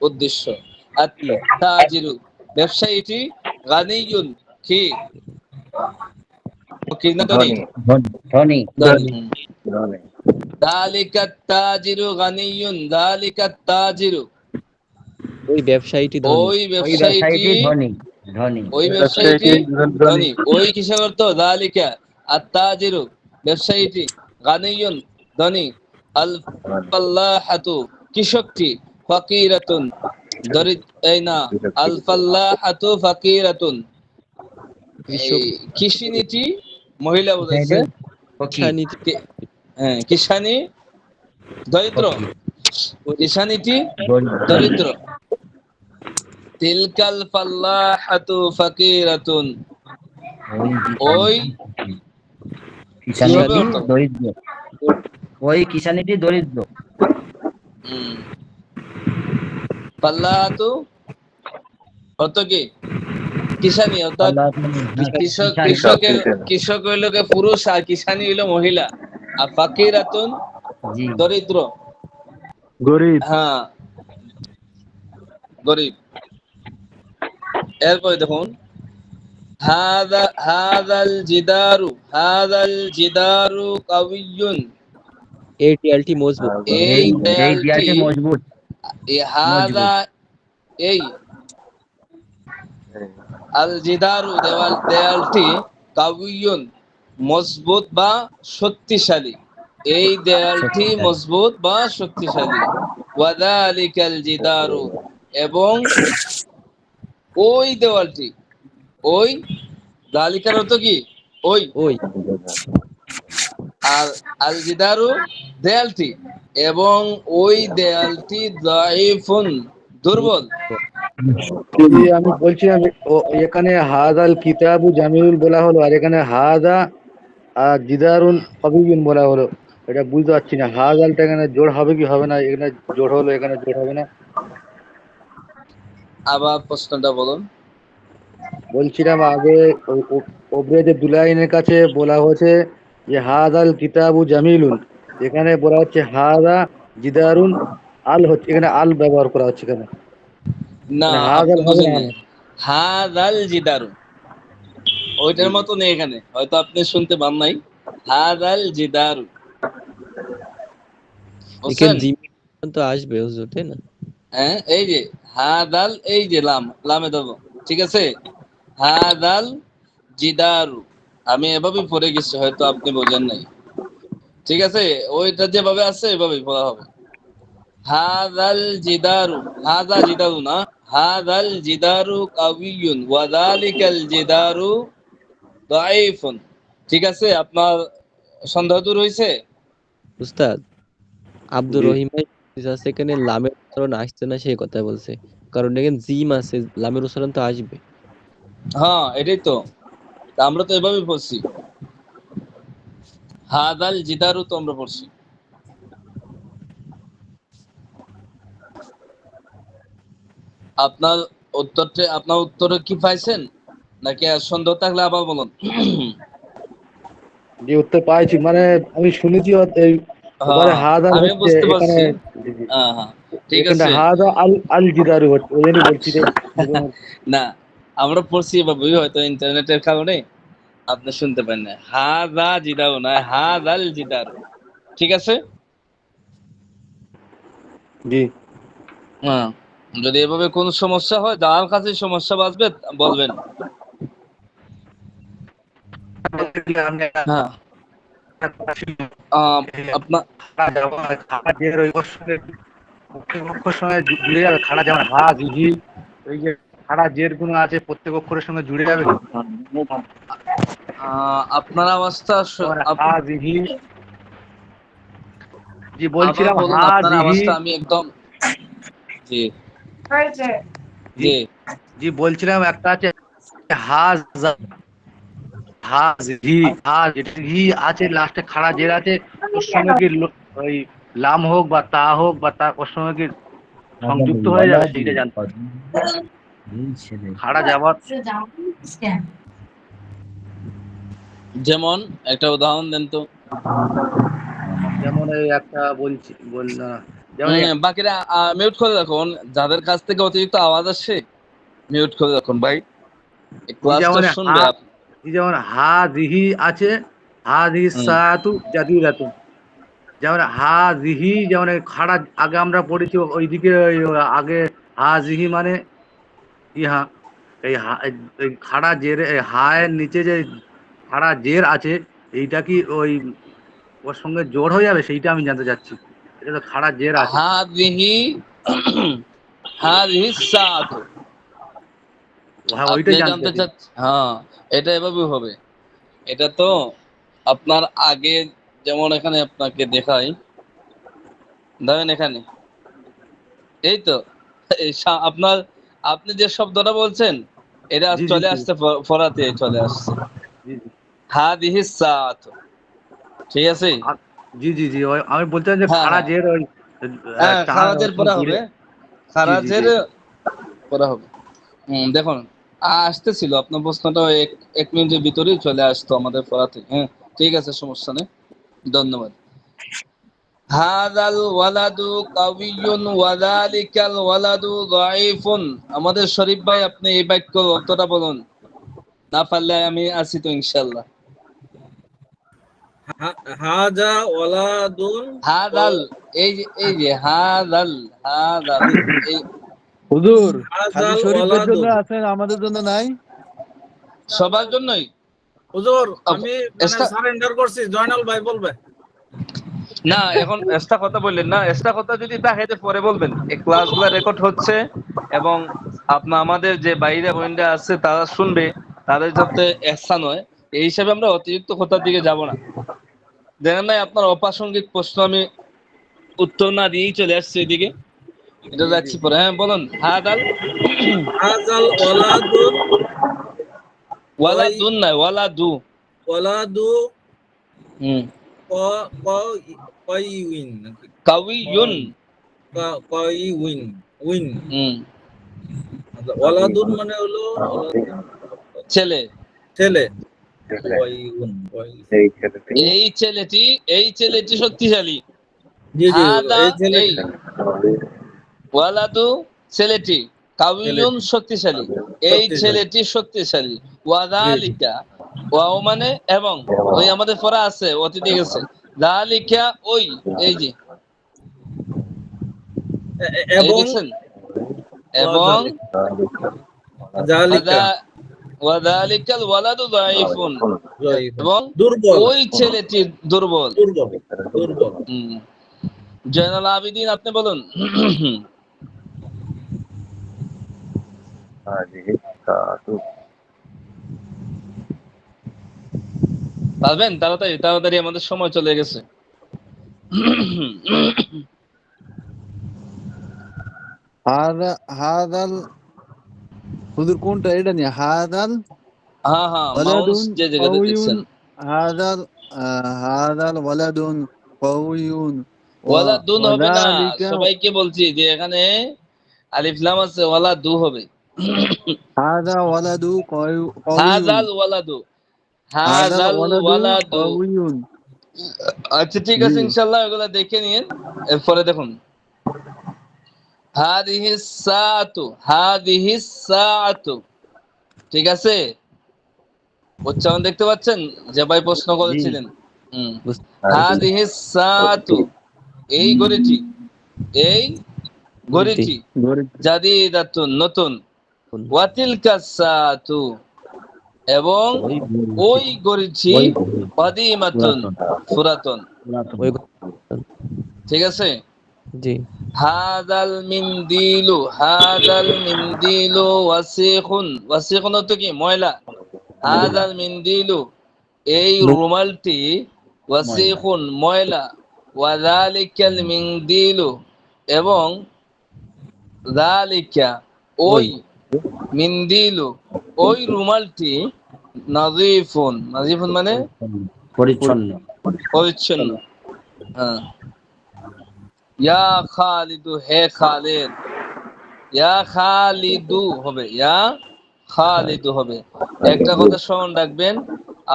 উদ্দেশ্য। আত-তাজিরু, ব্যবসায়ীটি, গানিয়ুন কি? ধনী। যালিকাত তাজিরু গানিয়ুন, যালিকাত তাজিরু, ওই ব্যবসায়ীটি ধনী। ধনী। ওই কিসের অর্থ? যালিকা আত-তাজিরু, ব্যবসায়ীটি, গানিয়ুন, ধনী, আল-ফাল্লাহাতু, কৃষকটি, ফাকিরাতুন, আল-ফাল্লাহাতু ফাকিরাতুন, কৃষিনীতি, মহিলা বোঝাচ্ছে। কিষানি, দরিদ্র। কিসানিটি দরিদ্র। দরিদ্র। তিলকাল ফাল্লাহাতু ফাকিরাতুন, ওই কিভাবে কিষানিটি অর্থ? দরিদ্র। ওই কিষানিটি দরিদ্র। হুম। ফাল্লাহাতু অর্থ কি? কিষানি, অর্থাৎ আল্লাহ কৃষক, কিষানি। কৃষকের কৃষক হইল কে পুরুষ আর কিষানি হইল মহিলা। আর ফাকিরাতুন জি দরিদ্র। গরিব। হ্যাঁ, গরিব। এরপরে দেখুন, হাদাল জিদারু কাউইয়ুন, এই দেয়ালটি মজবুত। এই এই দেয়ালটি, দেয়ালটি মজবুত। হাদা, এই আল জিদারু দেয়ালটি কাউইয়ুন মজবুত বা শক্তিশালী, এই দেয়ালটি শক্তিশালী। মজবুত বা শক্তিশালী। ওয়াযালিকাল জিদারু, এবং ওই দেওয়ালটি, ওই যালিকার অর্থ কি? ওই। ওই আর আল জিদারু দেয়ালটি, এবং ওই দেয়ালটি দাঈফুন দুর্বল। যদি আমি বলছিলাম এখানে হাদাল কিতাবু জামিউল বলা হলো, আর এখানে হাদা আর জিদারুন কবিউন বলা হলো, এটা বুঝতে পারছি না হাদালটা এখানে জোড় হবে কি হবে না, এখানে জোড় হলো এখানে জোড় হবে না। আবার প্রশ্নটা বলুন। বলছিলাম আগে ওপরে যে দুলাইনের কাছে বলা হয়েছে যে হাদাল কিতাবু জামিলুন, এখানে বলা হচ্ছে হাদা জিদারুন, আল হচ্ছে এখানে আল ব্যবহার করা হচ্ছে এখানে, না, মানে আপনি হাদাল হবে বুঝেন না। নাই। হাদাল জিদারু ওইটার মতো নেই এখানে, হয়তো আপনি শুনতে পান নাই। হাদাল জিদারু, এখানে বুঝছেন? জিম তো আসবে হুজুর, তাই না? হ্যাঁ, এই যে হাদাল, এই যে লাম, লামে দেবো, ঠিক আছে? হাদাল জিদারু, আমি এভাবেই পড়ে গেছি, হয়তো আপনি বোঝেন নাই, ঠিক আছে? ওইটা যেভাবে আছে এভাবেই পড়া হবে। হাদাল জিদারু, হাদা জিদারু না, হাদাল জিদারু কাউইয়ুন ওয়া যালিকাল জিদারু দাঈফুন। ঠিক আছে, আপনার সন্দেহ দূর হইছে? উস্তাদ আব্দুর জি রহিম ভাই আছে, এখানে লামের উচ্চারণ আসছে না সেই কথা বলছে, কারণ এখানে জিম আছে, লামের উচ্চারণ তো আসবে। হ্যাঁ, এটাই তো, তা আমরা তো এভাবেই পড়ছি, হাদাল জিদারু তো আমরা পড়ছি। আপনার আপনার উত্তরে কি পাইছেন, নাকি আর সন্দেহ থাকলে আবার বলুন। যে উত্তর পাইছি, মানে আমি শুনেছি এই ওখানে হ্যাঁ, হাদাল আমি হচ্ছে বুঝতে এখানে, পারছি। হ্যাঁ হ্যাঁ, ঠিক এখানটা আছে। হাদা আল আল জিদারু হচ্ছে, ওই জন্য বলছি রে। না, আমরা পড়ছি এভাবেই, হয়তো ইন্টারনেটের কারণে আপনি শুনতে পারেন না। হাদা জিদারু না, হাদাল জিদারু, ঠিক আছে? জি হ্যাঁ, যদি এভাবে কোনো সমস্যা হয়, যার কাছে সমস্যা বাঁচবে বলবেন। হ্যাঁ, আপনার অক্ষরের সঙ্গে জুড়ে যাবে, খাড়া যেমন হা জিহি, ওই যে খাড়া জের গুলো আছে প্রত্যেক অক্ষরের সঙ্গে জুড়ে যাবে তো। আপনার আওয়াজটা যেমন হা জিহি, জি আবার বলছিলাম বলুন, হা আপনার জিহি, আওয়াজটা আমি একদম, জি জি জি। জি বলছিলাম একটা আছে হা হা জি, হা জি আছে লাস্টে খাড়া জের আছে, ওর সঙ্গে কি ওই লাম হোক বা তা হোক বা তা ওর সঙ্গে কি সংযুক্ত হয়ে যাবে সেইটা জানতে, খাড়া যাবার। যেমন একটা উদাহরণ দেন তো। যেমন এই একটা বলছি যেমন বাকিরা মিউট করে রাখুন, যাদের কাছ থেকে অতিরিক্ত আওয়াজ আসছে মিউট করে রাখুন ভাই, এই ক্লাসটা যেমন শুনবে যেমন হা জিহি আছে, হা জিহি সাতু জাদিরাতুন, যেমন হা জিহি, যেমন খাড়া আগে আমরা পড়েছি ওইদিকে আগে হা জিহি মানে ইহা, এই এই খাড়া জের হায়ের নিচে যে খাড়া জের আছে, এইটা কি ওই ওর সঙ্গে জোর হয়ে যাবে সেইটা আমি জানতে চাচ্ছি, এটা তো খাড়া জের আছে। হাদিহি হাদিহি সাআতু, হ্যাঁ আপনি ওইটাই জানতে জানতে চাচ্ছি। চাচ্ছেন? হ্যাঁ, এটা এভাবে হবে। এটা তো আপনার আগে, যেমন এখানে আপনাকে দেখাই, ধরেন এখানে এই তো আপনার আপনি যে শব্দটা বলছেন এটা জি জি চলে জি আসছে ফরাতে চলে আসছে জি জি হাদিহিস সাআতু, ঠিক আছে। জি জি জি আমি বলছিলাম যে হ্যাঁ হ্যাঁ খারাজের ওই হ্যাঁ, টান খারাজের পড়া ঘুরে হবে, জি জি খারাজের জি পড়া হবে। দেখুন আসতেছিল আপনার প্রশ্নটা এক এক মিনিটের ভিতরেই চলে আসতো আমাদের পড়াতে। হ্যাঁ ঠিক আছে, সমস্যা নেই, ধন্যবাদ। হাদাল ওয়ালাদু কাউইয়ুন ওয়াযালিকাল ওয়ালাদু যায়ীফুন। আমাদের শরীফ ভাই আপনি এই বাক্যের অর্থটা বলুন, না পারলে আমি আছি তো ইনশাআল্লাহ। হাজা ওয়ালাদুন হাদাল, এই যে হাদাল এই হুজুর খালি হাজাল শরীফের জন্য ওয়ালাদুন। আছেন, আমাদের জন্য নাই। সবার জন্যই। হুজুর আপ- আমি মানে এক্সট্রা সারেন্ডার করছি, জয়নাল ভাই বলবে। না, এখন এক্সট্রা কথা বললেন না, এক্সট্রা কথা যদি থাকে তো পরে বলবেন। এই ক্লাসগুলো রেকর্ড হচ্ছে এবং আমাদের যে বাইরে বোনরা আছে তারা শুনবে, তাদের যাতে এহসান হয় এই হিসাবে আমরা অতিরিক্ত কথার দিকে যাব না। দেখেন নাই আপনার অপ্রাসঙ্গিক প্রশ্ন আমি উত্তর না দিয়েই চলে আসছি এদিকে, এটা জি জি। যাচ্ছি পরে। হ্যাঁ বলুন। হাদাল হাজাল ওয়ালাদুন ওয়ালা কয় দুন নাই, ওয়ালা দু। ওয়ালাদু হুম ক ক কয়উইন নাকি কাউইয়ুন। কয়উইন উইন। হুম আচ্ছা, ওয়ালাদুন মানে হলো ওয়ালাদুন ছেলে। ছেলে। কয়উন এই ছেলেটি শক্তিশালী। জি জি হাদা এই ছেলে এই ওয়ালাদু ছেলেটি, কাউইয়ুন ছেলেটি শক্তিশালী, এই শক্তিশালী। ছেলেটি শক্তিশালী। জি জি ওয়াযালিকা, ওয়াও মানে এবং, ওই আমাদের পড়া আছে অতীতে গেছে। যালিকা ওই, এই যে এই এবং দেখছেন, এবং জালিকা ওয়াযালিকাল ওয়ালাদু যায়ীফুন, এবং দুর্বল ওই ছেলেটি দুর্বল। দুর্বল দুর্বল। হুম। জয়নাল আবিদিন আপনি বলুন। পারবেন? তাড়াতাড়ি তাড়াতাড়ি, আমাদের সময় চলে গেছে। হাদাল হুজুর কোনটা এটা নিয়ে? হাদাল হ্যাঁ হ্যাঁ, মাউস ওয়ালাদুন যে জায়গাতে কাউইয়ুন, দেখছেন। হাদাল হাদাল ওয়ালাদুন কাউইয়ুন ওয়ালা দুন হবে না, ওয়াযালিকা সবাইকে বলছি যে এখানে আলিফ লাম আছে, ওয়ালা দু হবে। হাদা ওয়ালাদু কাউইয়ুন, হাযাল ওয়ালাদু, হাদাল হাযাল ওয়ালাদু ওয়ালাদু। কাউইয়ুন। আচ্ছা ঠিক জি আছে, ইনশাআল্লাহ এগুলা দেখে নিন। এরপরে দেখুন হাদিহিস সাআতু, হাদিহিস সাআতু, ঠিক আছে। উচ্চারণ দেখতে পাচ্ছেন যে ভাই প্রশ্ন জি করেছিলেন। বুঝতে হাদিহিস সাআতু, এই ঘড়িটি, এই ঘড়িটি ঘড়িটি গরিব জাদিদাতুন নতুন, ওয়াতিলকাস সাআতু, এবং ওই ওই ঘড়িটি ওই কাদিমাতুন পুরাতন, ওই ঠিক আছে। জি হাদাল মিন্দিলু ওয়াসিখুন, ওয়াসিখুন তো কি ময়লা। হাদাল মিন্দিলু, এই রুমালটি, ওয়াসিখুন ময়লা, ওয়াযালিকাল মিন্দিলু, এবং যালিকা ওই, মিন্দিলু ওই রুমালটি, নাযীফুন, নাযীফুন মানে পরিচ্ছন্ন। পরিচ্ছন্ন। হ্যাঁ। ইয়া খালিদু, হে খালিদ, ইয়া খালিদু হবে, ইয়া খালিদু হবে। একটা কথা স্মরণ রাখবেন,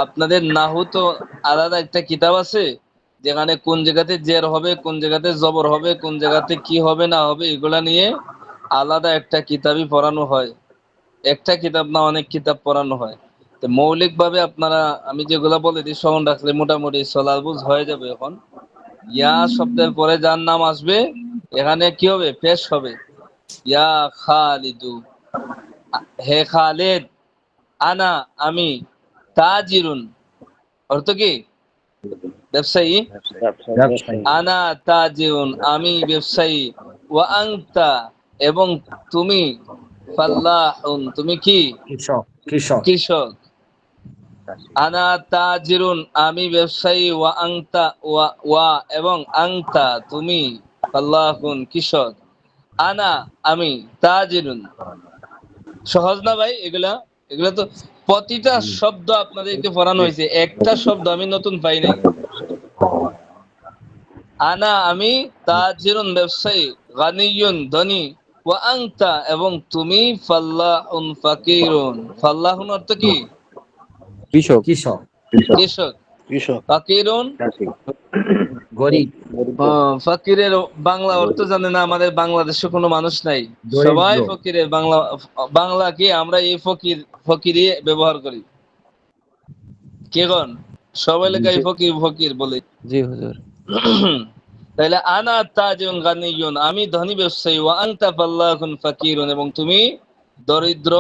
আপনাদের নাহু তো আলাদা একটা কিতাব আছে যেখানে কোন জায়গাতে জের হবে, কোন জায়গাতে জবর হবে, কোন জায়গাতে কি হবে না হবে, এগুলা নিয়ে আলাদা একটা কিতাবই পড়ানো হয়। একটা কিতাব না, অনেক কিতাব পড়ানো হয়। তো মৌলিক ভাবে আপনারা আমি যেগুলা বলে দিই স্মরণ রাখলে মোটামুটি সলাবুজ হয়ে যাবে। এখন ইয়া শব্দের পরে যার নাম আসবে এখানে কি হবে, পেশ হবে। ইয়া খালিদু, হে খালিদ, আনা আমি, তাজিরুন অর্থ কি, ব্যবসায়ী। ব্যবসায়ী। আনা তাজিরুন, আমি ব্যবসায়ী। ওয়া আনতা, এবং তুমি, ফাল্লাহুন, তুমি কি, কৃষক কৃষক। কৃষক। আনা তাজিরুন, আমি ব্যবসায়ী। ওয়া আনতা, ওয়া এবং আনতা তুমি, ফাল্লাহুন কৃষক। আনা আমি, তাজিরুন। সহজ না ভাই এগুলা? এগুলা তো প্রতিটা শব্দ আপনাদেরকে পড়ানো হয়েছে, একটা শব্দ আমি নতুন পাই নাই। আনা আমি, তাজিরুন ব্যবসায়ী, গানিয়ুন ধনী, ওয়া আনতা এবং তুমি, ফাল্লাহুন ফাকিরুন। ফাল্লাহুন অর্থ কি? কৃষক। কৃষক, কৃষক। কৃষক, ফাকিরুন গরিব, ফকিরের বাংলা অর্থ জানে না আমাদের বাংলাদেশে কোনো মানুষ নাই, সবাই দরিদ্র। ফকিরের বাংলা। বাংলা কি আমরা এই ফকিরই ব্যবহার করি। কে গণ সবাই লেখাই ফকির ফকির বলে। জি হুজুর। তাহলে আনা তাজিউন গানিয়ুন, আমি ধনী ব্যবসায়ী, ওয়া আনতা ফাল্লাহুন ফাকিরুন এবং তুমি দরিদ্র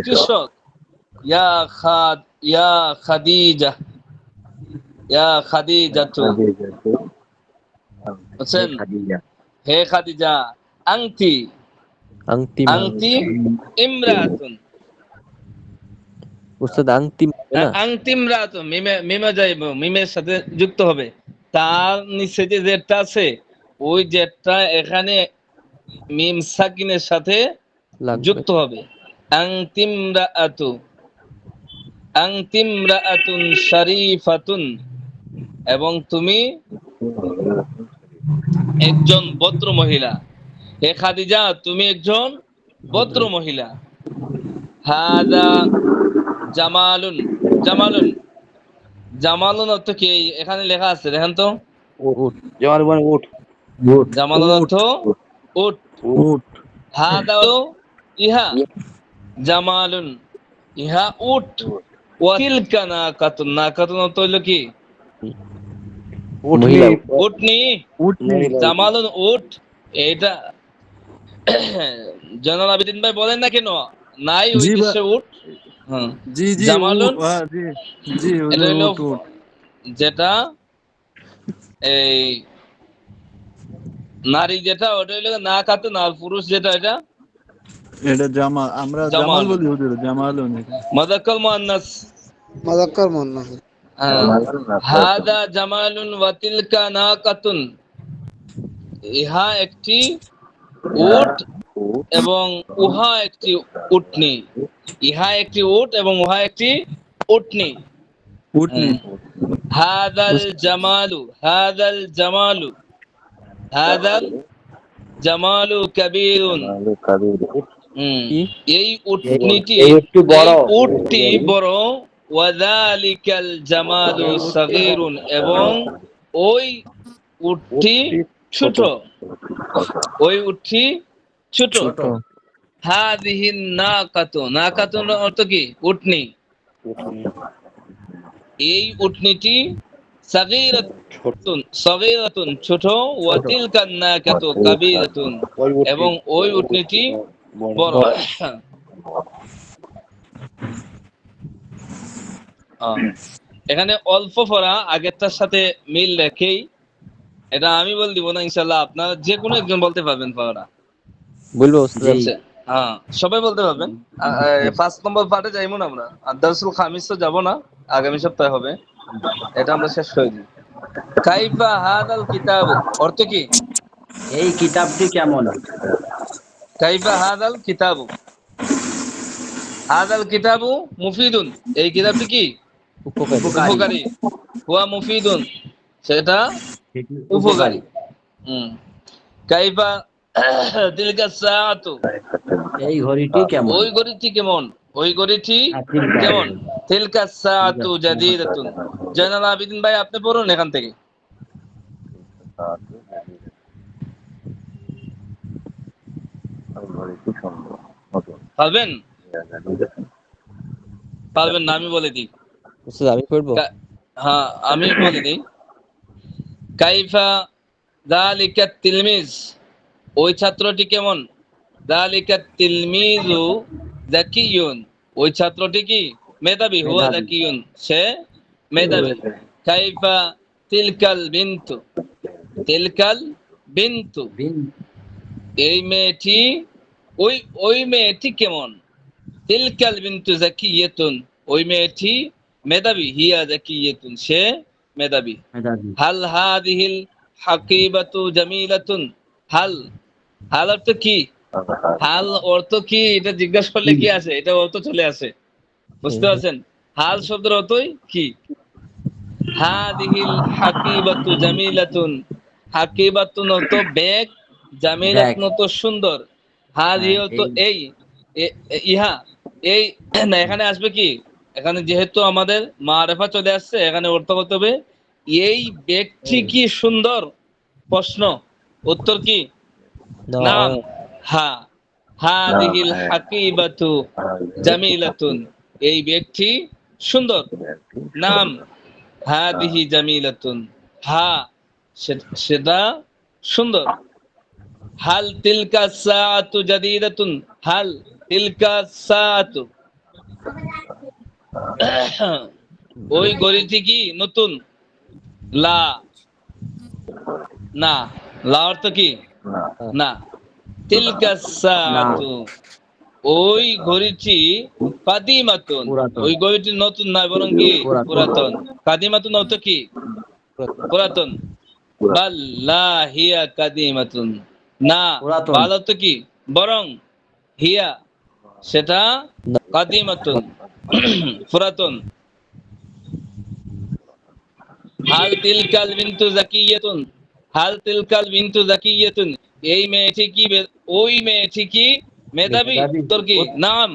কৃষক। ইয়া খাদ ইয়া খাদিজা, ইয়া খাদিজাতু, বুঝছেন? হে খাদিজা, আংতি আংটি আংতি ইমরাতুন, উস্তাদ আংটি মানে না? আংতি ইমরাতুন, মিমে যাইব, মিমের সাথে যুক্ত হবে। তার নিচে যে জেডটা আছে, ওই জেডটা এখানে মিম সাকিনের সাথে লাগবে। যুক্ত হবে। আংতিমরাআতু, আংতিমরাআতুন শরীফাতুন এবং তুমি একজন ভদ্র মহিলা। হে খাদিজা, তুমি একজন ভদ্র মহিলা। হাদা জামালুন, জামালুন, জামালুন অর্থ কি? এখানে লেখা আছে দেখেন তো। উট, যেমন মানে উট, উট, জামালুন অর্থ উট। উট, হাদা ইহা, জামালুন ইহা উট। ওয়াতিলকা নাকাতুন, নাকাতুন অর্থ হইল কি? উটনি, মহিলা। উটনি। উটনি, জামালুন উট। এটা জয়নাল আবেদিন ভাই বলেন না কেন নাই ওই জি দেশে উট? হ্যাঁ, জি জি জামালুন জি জি এটা হুজুর, হইলো উট উট। যেটা এই নারী যেটা ওটা হইলো না খাতুন, আর পুরুষ যেটা এটা এটা জামাল, আমরা জামাল জামাল। বলি হুজুর, জামাল এটা। মুযাক্কার মুআন্নাস। মাদাক্কার মুন্নাস। হাদা জামালুন ওয়া তিলকা নাকাতুন, ইহা একটি উট এবং উহা একটি উটনি। ইহা একটি উট এবং উহা একটি উটনি। উটনি। হাদাল জামালু, হাদাল জামালু, হাদাল জামালু কাবীরুন। কি? এই উটনিটি, এই একটু বড়। এই উটটি বড়। ওয়াযালিকাল জামালু সাগীরুন এবং ওই উটটি ছোট, ওই উটটি ছোট। ছোট। হাযিহিন নাকাতু, নাকাতুন অর্থ কি? উটনি। এই উটনিটি সাগীরাতুন, সাগীরাতুন ছোট, ওয়া তিলকান নাকাতু কাবীরাতুন এবং ওই উটনিটি বড়। এখানে অল্প পড়া আগেরটার সাথে মিল রেখেই, এটা আমি বল দিব না, ইনশাআল্লাহ আপনারা যে কোনো একজন বলতে পারবেন পড়াটা। বলবো উস্তাদ? বুঝছে? হ্যাঁ, সবাই বলতে পারবেন। 5 নম্বর পার্টে যাইবো না আমরা, আর দারসুল খামিস তো যাব না, আগামী সপ্তাহে হবে, এটা আমরা শেষ করে দিই। কাইফা হাদাল কিতাব অর্থ কি? এই কিতাবটি কেমন? কাইফা হাদাল কিতাব, হাদাল কিতাবু মুফিদুন, এই কিতাবটি কি? উপকারী। উপকারী। হুয়া মুফিদুন, সেটা উপকারী। কাইফা তিলকা সাআতু, এই ঘড়িটি কেমন? ওই ঘড়িটি কেমন? ওই ঘড়িটি কেমন? তিলকা সাআতু জাদীদাতুন। জয়নাল আবেদিন ভাই আপনি পড়ুন এখান থেকে। পারবেন? পারবেন না, আমি বলে দিই। উস্তাদ আমি পড়বো? হ্যাঁ, আমি বলে দিই। কাইফা যালিকা তিলমিজ, ওই ছাত্রটি কেমন? যালিকা তিলমিজু যাকিয়ুন, ওই ছাত্রটি কি? মেধাবী। হুয়া যাকিয়ুন, সে মেধাবী। কাইফা তিলকাল বিনতু, তিলকাল বিনতু, এই মেয়েটি, ওই মেয়েটি কেমন? তিলকাল বিনতু যাকিয়াতুন, ওই মেয়েটি মেধাবী। হিয়া যাকিয়াতুন, সে মেধাবী। হাল হাদিহিল হাকিবাতু জামিলাতুন, হাল হাল অর্থ কি? হাল অর্থ কি এটা জিজ্ঞাসা করলে কি আসে? এটা অর্থ চলে আসে, বুঝতে পারছেন? হাল শব্দের অর্থই কি? হাদিহিল হাকিবাতু জামিলাতুন, হাকিবাতুন অর্থ ব্যাগ, জামিলাতুন অর্থ সুন্দর, হাদিহি হ্যাঁ অর্থ এই এই, ইহা এই। না, এখানে আসবে কি, এখানে যেহেতু আমাদের মারেফা চলে আসছে, এখানে অর্থ করতে হবে এই ব্যক্তি কি সুন্দর? প্রশ্ন, উত্তর কি? নাম। হা হাদিহিল হাকিবাতু জামিলাতুন, এই ব্যক্তি সুন্দর। নাম হাদিহি জামিলাতুন, হা সেটা সুন্দর। হাল তিলকা সাআতু জাদিদাতুন, হাল তিলকা সাআতু, ওই ঘড়িটি কি নতুন? লা, না, লা অর্থ কি? না। তিলকা সাআতু, ওই ঘড়িটি কাদিমাতুন, পুরাতন ওই ঘড়িটি নতুন নয় বরং কি পুরাতন পুরাতন। কাদিমাতুন অর্থ কি? পুরাতন। বাল লা হিয়া কাদিমাতুন, না, পুরাতন বাল অর্থ কি? বরং, হিয়া সেটা কাদিমাতুন, পুরাতন। হাল তিলকাল বিনতু জাকিয়াতুন, হাল তিলকাল বিনতু জাকিয়াতুন, এই মেয়েটি কি ওই মেয়েটি কি মেধাবী? মেধাবী উত্তর কি? নাম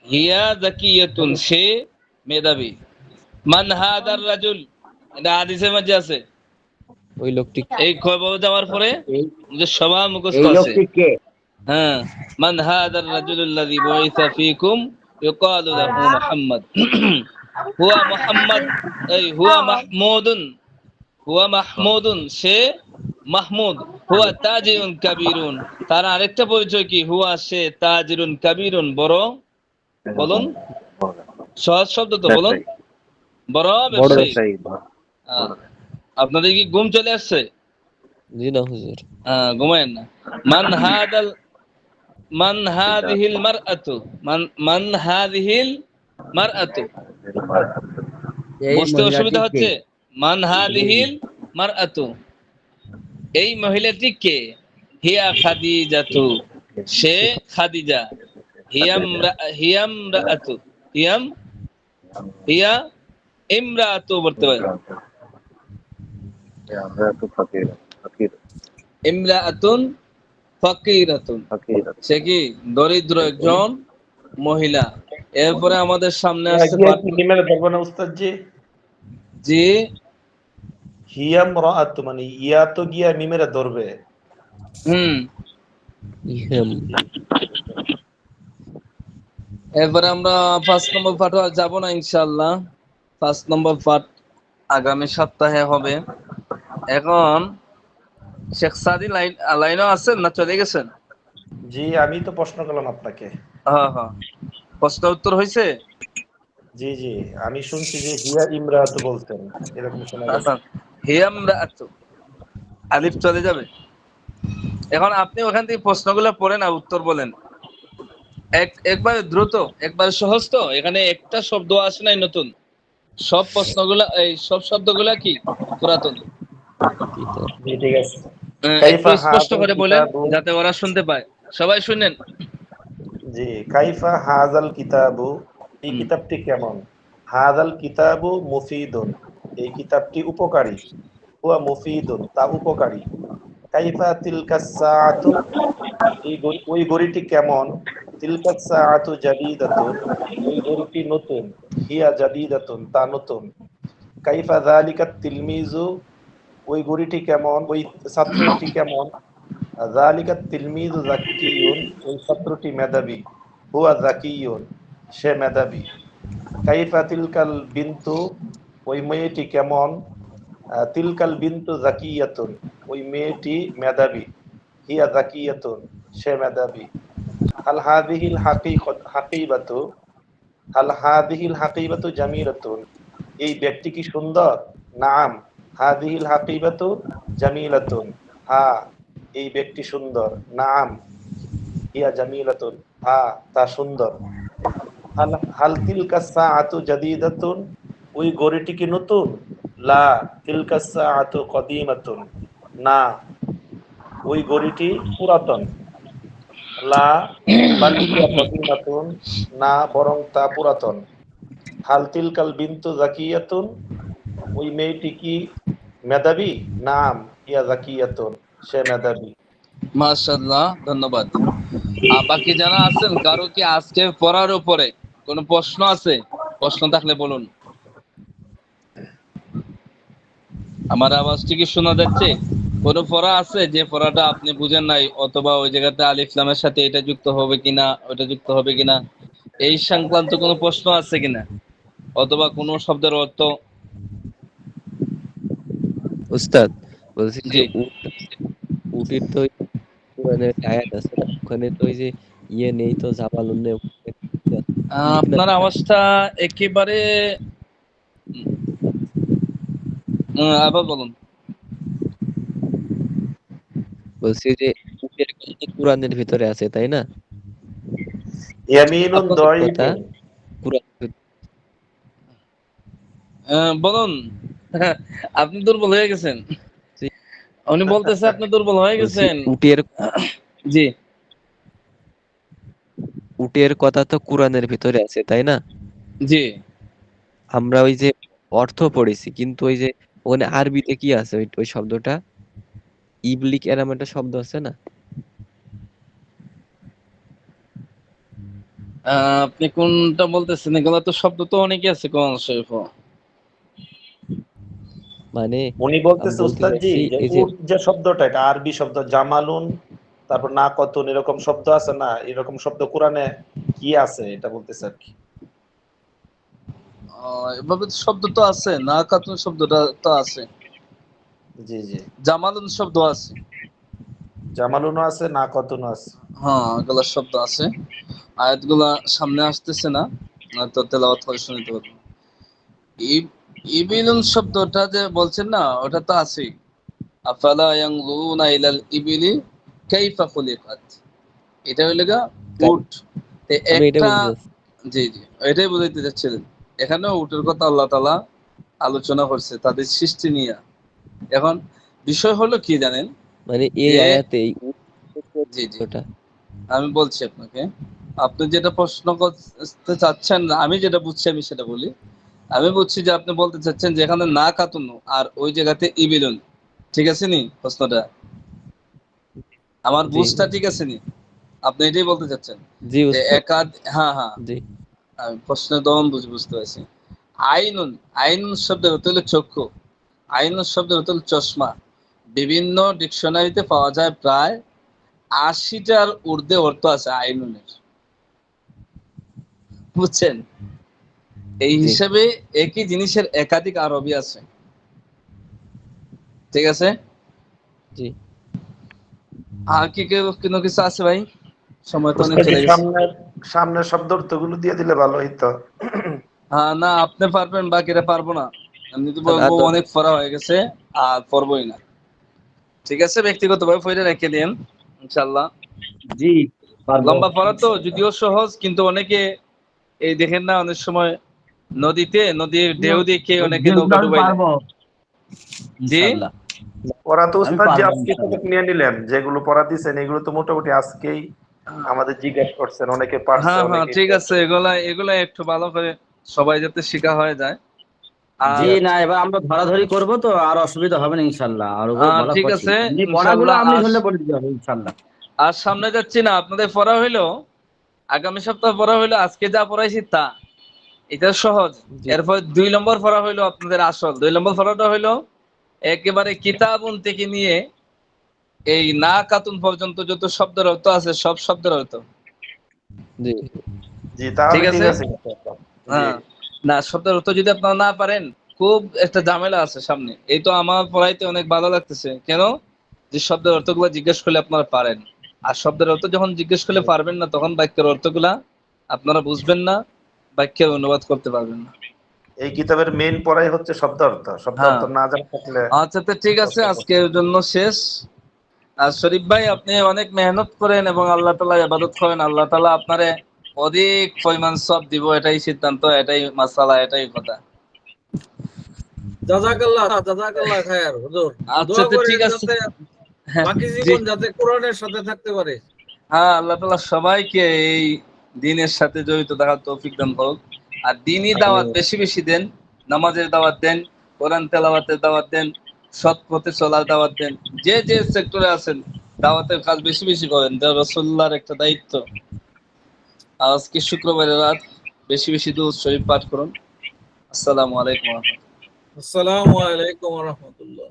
হিয়া জাকিয়াতুন, সে মেধাবী। মান হাদার রাজুল, এটা হাদিসের মধ্যে আছে। ওই লোকটি এই খবর যাওয়ার পরে এই যে সবার মুখস্থ এই আছে। লোকটি কে? হ্যাঁ, মান হাদার রাজুলুল্লাযী বুইসা ফীকুম ইউকালু লাহু মুহাম্মদ, হুয়া মুহাম্মদ, এই হুয়া মাহমুদুন, হুয়া মাহমুদুন, সে মাহমুদ। হুয়া তাজিরুন কাবীরুন, তার আরেকটা পরিচয় কি? হুয়া, সে তাজিরুন কাবীরুন, বড়। বলুন, সহজ শব্দ তো, বলুন। বড় ব্যবসায়ী। আপনাদের কি ঘুম চলে আসছে? জি না হুজুর। ঘুমায়েন না। মান হাদাল, মান হাদিহিল মারআতু, মান হাদিহিল মারআতু, এই বুঝতে মহিলাটি অসুবিধা কে? হচ্ছে? মান হাদিহিল মারআতু, এই মহিলাটি কে? হিয়া খাদিজাতু, সে খাদিজা। হিয়াম রাআতু, হিয়া ইমরাআতু বলতে পারে। ইমরাআতুন ফাকিরাতুন, সে কি দরিদ্র একজন মহিলা। এরপরে আমাদের সামনে আসছে মিমের ধরবো না উস্তাদ জি? জি, হিয়াম রাআত মানে ইয়া তো গিয়া মিমের ধরবে। ইহাম এরপরে আমরা 5 নম্বর পাঠ যাব না ইনশাআল্লাহ। 5 নম্বর পাঠ আগামী সপ্তাহে হবে। এখন শেখ সাদি লাইনও আছেন না চলে গেছেন? জি, আমি তো প্রশ্ন করলাম আপনাকে। হ্যাঁ হ্যাঁ, প্রশ্ন উত্তর হয়েছে? জি জি, আমি শুনছি যে হিয়া ইমরাত বলতেন, এরকম শোনা গেছে। হিয়াম রাআতু, আলিফ চলে যাবে। এখন আপনি ওখান থেকে প্রশ্নগুলো পড়েন আর উত্তর বলেন। একবারে দ্রুত, একবারে সহজ তো, এখানে একটা শব্দ আসে নাই নতুন। সব প্রশ্নগুলা, এই সব শব্দগুলা কি পুরাতন। জি ঠিক আছে। একটু স্পষ্ট করে বলেন যাতে ওরা শুনতে পায়। সবাই শুনেন। জি, কাইফা হাযাল কিতাবু, এই কিতাবটি কেমন? হাযাল কিতাবু মুফিদুন, এই কিতাবটি উপকারী। হুয়া মুফিদুন, তা উপকারী। কাইফা তিলকাস সাআতু, ওই ঘড়িটি কেমন? তিলকাস সাআতু জাদীদাতুন, ওই ঘড়িটি নতুন। হিয়া জাদীদাতুন, তা নতুন। কাইফা যালিকাত তিলমিজু, ওই ঘড়িটি কেমন? ওই ছাত্রটি কেমন? যালিকাত তিলমিজু যাকিয়ুন, ওই ছাত্রটি মেধাবী। হুয়া যাকিয়ুন, সে মেধাবী। কাইফা তিলকাল বিনতু, ওই মেয়েটি কেমন? তিলকাল বিনতু যাকিয়াতুন, ওই মেয়েটি মেধাবী। হিয়া যাকিয়াতুন, সে মেধাবী। হাল হাযিহিল হাকিবাতু, হাল হাযিহিল হাকিবাতু জামিলাতুন, এই ব্যক্তি কি সুন্দর? নাম হাযিহিল হাকিবাতু জামিলাতুন, হ্যাঁ এই ব্যক্তি সুন্দর। নাম হিয়া জামিলাতুন, হ্যাঁ তা সুন্দর। হাল তিলকাস সাআতু জাদীদাতুন, ওই ঘড়িটি কি নতুন? লা তিলকাস সাআতু কদিমাতুন, না ওই গড়িটি পুরাতন। লা বাল হিয়া কদিমাতুন, না বরং তা পুরাতন। হাল তিলকাল বিনতু জাকিয়াতুন, ওই মেয়েটি কি মেধাবী? নাম হিয়া জাকিয়াতুন, সে মেধাবী। মাশাআল্লাহ, ধন্যবাদ। বাকি যারা আছেন কারো কি আজকে পড়ার উপরে কোনো প্রশ্ন আছে? প্রশ্ন থাকলে বলুন। আমার আওয়াজটি কি শোনা যাচ্ছে? কোনো পড়া আছে যে পড়াটা আপনি বুঝেন নাই, অথবা ওই জায়গাতে আলিফ লামের সাথে এটা যুক্ত হবে কিনা, ওটা যুক্ত হবে কিনা, এই সংক্রান্ত কোনো প্রশ্ন আছে কিনা, অথবা কোনো শব্দের অর্থ? উস্তাদ বলছি যে জি। উটের তো কোরআনের আয়াত আছে না, ওখানে তো ওই যে ইয়ে নেই তো, জামালুন নেই, আপনার আওয়াজটা একেবারে আবার বলুন। বলছি যে উটের কথা তো কোরআনের ভিতরে আছে, তাই না? ইয়ামিনুন আপনার কথা দাইফুন, কোরআন বলুন। আপনি দুর্বল হয়ে গেছেন। উনি বলতেছে আপনি দুর্বল হয়ে বলছি গেছেন। উটের জি। উটের কথা তো কোরআনের ভিতরে আছে, তাই না? জি। আমরা ওই যে অর্থ পড়েছি, কিন্তু ওই যে ওখানে আরবিতে কি আছে, ওই ওই শব্দটা ইবলিক, এরম একটা শব্দ আছে না? আপনি কোনটা বলতেছেন? এগুলো তো শব্দ তো অনেকই আছে কোরআন শরীফে। মানে উনি আমি বলতেছে বলতে উস্তাদজি চাচ্ছি যে এই যে উট যে শব্দটা, এটা আরবি শব্দ। জামালুন, তারপর না কতুন, এরকম শব্দ আছে না? এরকম শব্দ কোরআনে কি আছে এটা বলতেছে আর কি। এভাবে তো শব্দ তো আছে, না কাতুন শব্দটা তো আছে, জি জি, জামালুন শব্দ আছে। জামালুনও আছে, না কতুনও আছে। হ্যাঁ, এগুলো শব্দ আছে। আয়াতগুলা সামনে আসতেছে না, তো তেলাওয়াত করে শুনতে পারবো। ইবিলুন শব্দটা যে বলছেন না, ওটা তো আছে। আফালা ইয়ানজুরুনা ইলাল ইবিলি কাইফা খুলিকাত, এটা হইলো গা উট। আমি এটা একটা, বলতে চাচ্ছি। জি জি, এটাই বুঝাইতে চাচ্ছিলেন। এখানে উটের কথা আল্লাহ তাআলা আলোচনা করছে তাদের সৃষ্টি নিয়ে। এখন বিষয় হলো কি জানেন, মানে এই যে আয়াতে এই জি জি, উটটা আমি বলছি আপনাকে, আপনি যেটা প্রশ্ন করতে চাচ্ছেন, আমি যেটা বুঝছি আমি সেটা বলি। আমি বুঝছি যে আপনি বলতে চাচ্ছেন যে এখানে না কাতুন আর ওই জায়গাতে ইবিলুন, ঠিক আছে নি প্রশ্নটা? আমার জি বুঝটা ঠিক আছে নি? আপনি এটাই বলতে চাচ্ছেন জি যে উস্তাদ, একাদ, হ্যাঁ হ্যাঁ, জি আমি প্রশ্নের দম বুঝতে পারছি। আইনুন, আইনুন শব্দের অর্থ হলো চক্ষু। আইনুন শব্দের অর্থ হলো চশমা। বিভিন্ন ডিকশনারিতে পাওয়া যায় প্রায় ৮০টার ঊর্ধ্বে অর্থ আছে আইনুনের, বুঝছেন? এই জি হিসাবে একই জিনিসের একাধিক আরবি আছে, ঠিক আছে? জি। আর কি কোনো কিছু আছে ভাই? সময় তো অনেক উস্তাদজি চলে গেছে। সামনের সামনের শব্দ অর্থগুলো দিয়ে দিলে ভালো হইতো। হ্যাঁ, না আপনি পারবেন, বাকিরা পারবো না। আমি তো তাহলে আর বলবো দরকার অনেক পড়া হয়ে গেছে, আর পড়বোই না। ঠিক আছে, ব্যক্তিগতভাবে পড়ে রেখে দিন ইনশাআল্লাহ। জি পারবো। লম্বা পড়া তো যদিও সহজ, কিন্তু অনেকে এই দেখেন না, অনেক সময় নদীর ঢেউ দেখে অনেকে যেগুলো নৌকা আমি ডুবাই দেয়। পারবো জি। ইনশাআল্লাহ। ওরা তো আমি উস্তাদজি পারবো আজকে ইনশাআল্লাহ। থেকে নিয়ে নিলেন, যেগুলো পড়া দিচ্ছেন এগুলো তো মোটামুটি আজকেই আমাদের জিজ্ঞেস করছেন, অনেকে পারছে, হ্যাঁ হ্যাঁ, অনেকে ঠিক আছে, এগুলা একটু ভালো করে সবাই যাতে শিখা হয়ে যায়। জি আর জি না, আচ্ছা। এবার আমরা ধরাধরি করবো তো আর অসুবিধা হবে না ইনশাআল্লাহ। আর বলা ঠিক কঠিন, আছে এমনি পড়াগুলো ইনশাআল্লাহ। আপনি আর ধরলে বলে দিতে হবে ইনশাআল্লাহ। আর সামনে যাচ্ছি না, আপনাদের পড়া হইলো আগামী সপ্তাহ পড়া হইলো, আজকে যা পড়াইছি তা, এটা সহজ। জি এরপর ২ নম্বর পড়া হইলো আপনাদের আসল। ২ নম্বর পড়াটা হইলো একেবারে কিতাবুন থেকে নিয়ে এই না কাতুন পর্যন্ত যত শব্দের অর্থ আছে সব শব্দের অর্থ, জি জি ঠিক তাহলে ঠিক আছে? আছে। জি হ্যাঁ, না শব্দের অর্থ যদি আপনারা না পারেন, খুব একটা ঝামেলা আছে সামনে। এই তো আমার পড়াইতে অনেক ভালো লাগতেছে, কেন যে শব্দের অর্থগুলো জিজ্ঞেস করলে আপনারা পারেন। আর শব্দের অর্থ যখন জিজ্ঞেস করলে পারবেন না, তখন বাক্যের অর্থগুলা আপনারা বুঝবেন না, বাক্যের অনুবাদ করতে পারবেন না। এই কিতাবের মেইন পড়াই হচ্ছে শব্দ অর্থ। শব্দ অর্থ হ্যাঁ, না জানা থাকলে আচ্ছা তো ঠিক আছে, কষ্ট করতে আজকের হবে। জন্য শেষ। আর শরীফ ভাই, আপনি অনেক মেহনত করেন এবং আল্লাহ তাআলা ইবাদত করেন, আল্লাহ তাআলা আপনারে অধিক পরিমাণ সওয়াব দিব, এটাই সিদ্ধান্ত, এটাই মাসালা, এটাই কথা। জাযাকাল্লাহ খায়ের হুজুর। আচ্ছা দোয়া তো করেন ঠিক আছে। যাতে বাকি জীবন যাতে কোরআনের সাথে থাকতে পারে। হ্যাঁ, আল্লাহ তাআলা সবাইকে এই দ্বীনের সাথে জড়িত থাকার তৌফিক দান করুন। আর দ্বীনি দাওয়াত বেশি বেশি দেন, নামাজের দাওয়াত দেন, কোরআন তেলাওয়াতের দাওয়াত দেন, সৎ পথে চলার দাওয়াত দেন। যে যে সেক্টরে আছেন দাওয়াতের কাজ বেশি বেশি করেন, এটা রাসূলুল্লাহর একটা দায়িত্ব। আজকে শুক্রবারের রাত, বেশি বেশি দুরূদ শরীফ পাঠ করুন। আসসালামু আলাইকুম ওয়া রাহমাতুল্লাহ। আসসালামু আলাইকুম ওয়া রাহমাতুল্লাহ।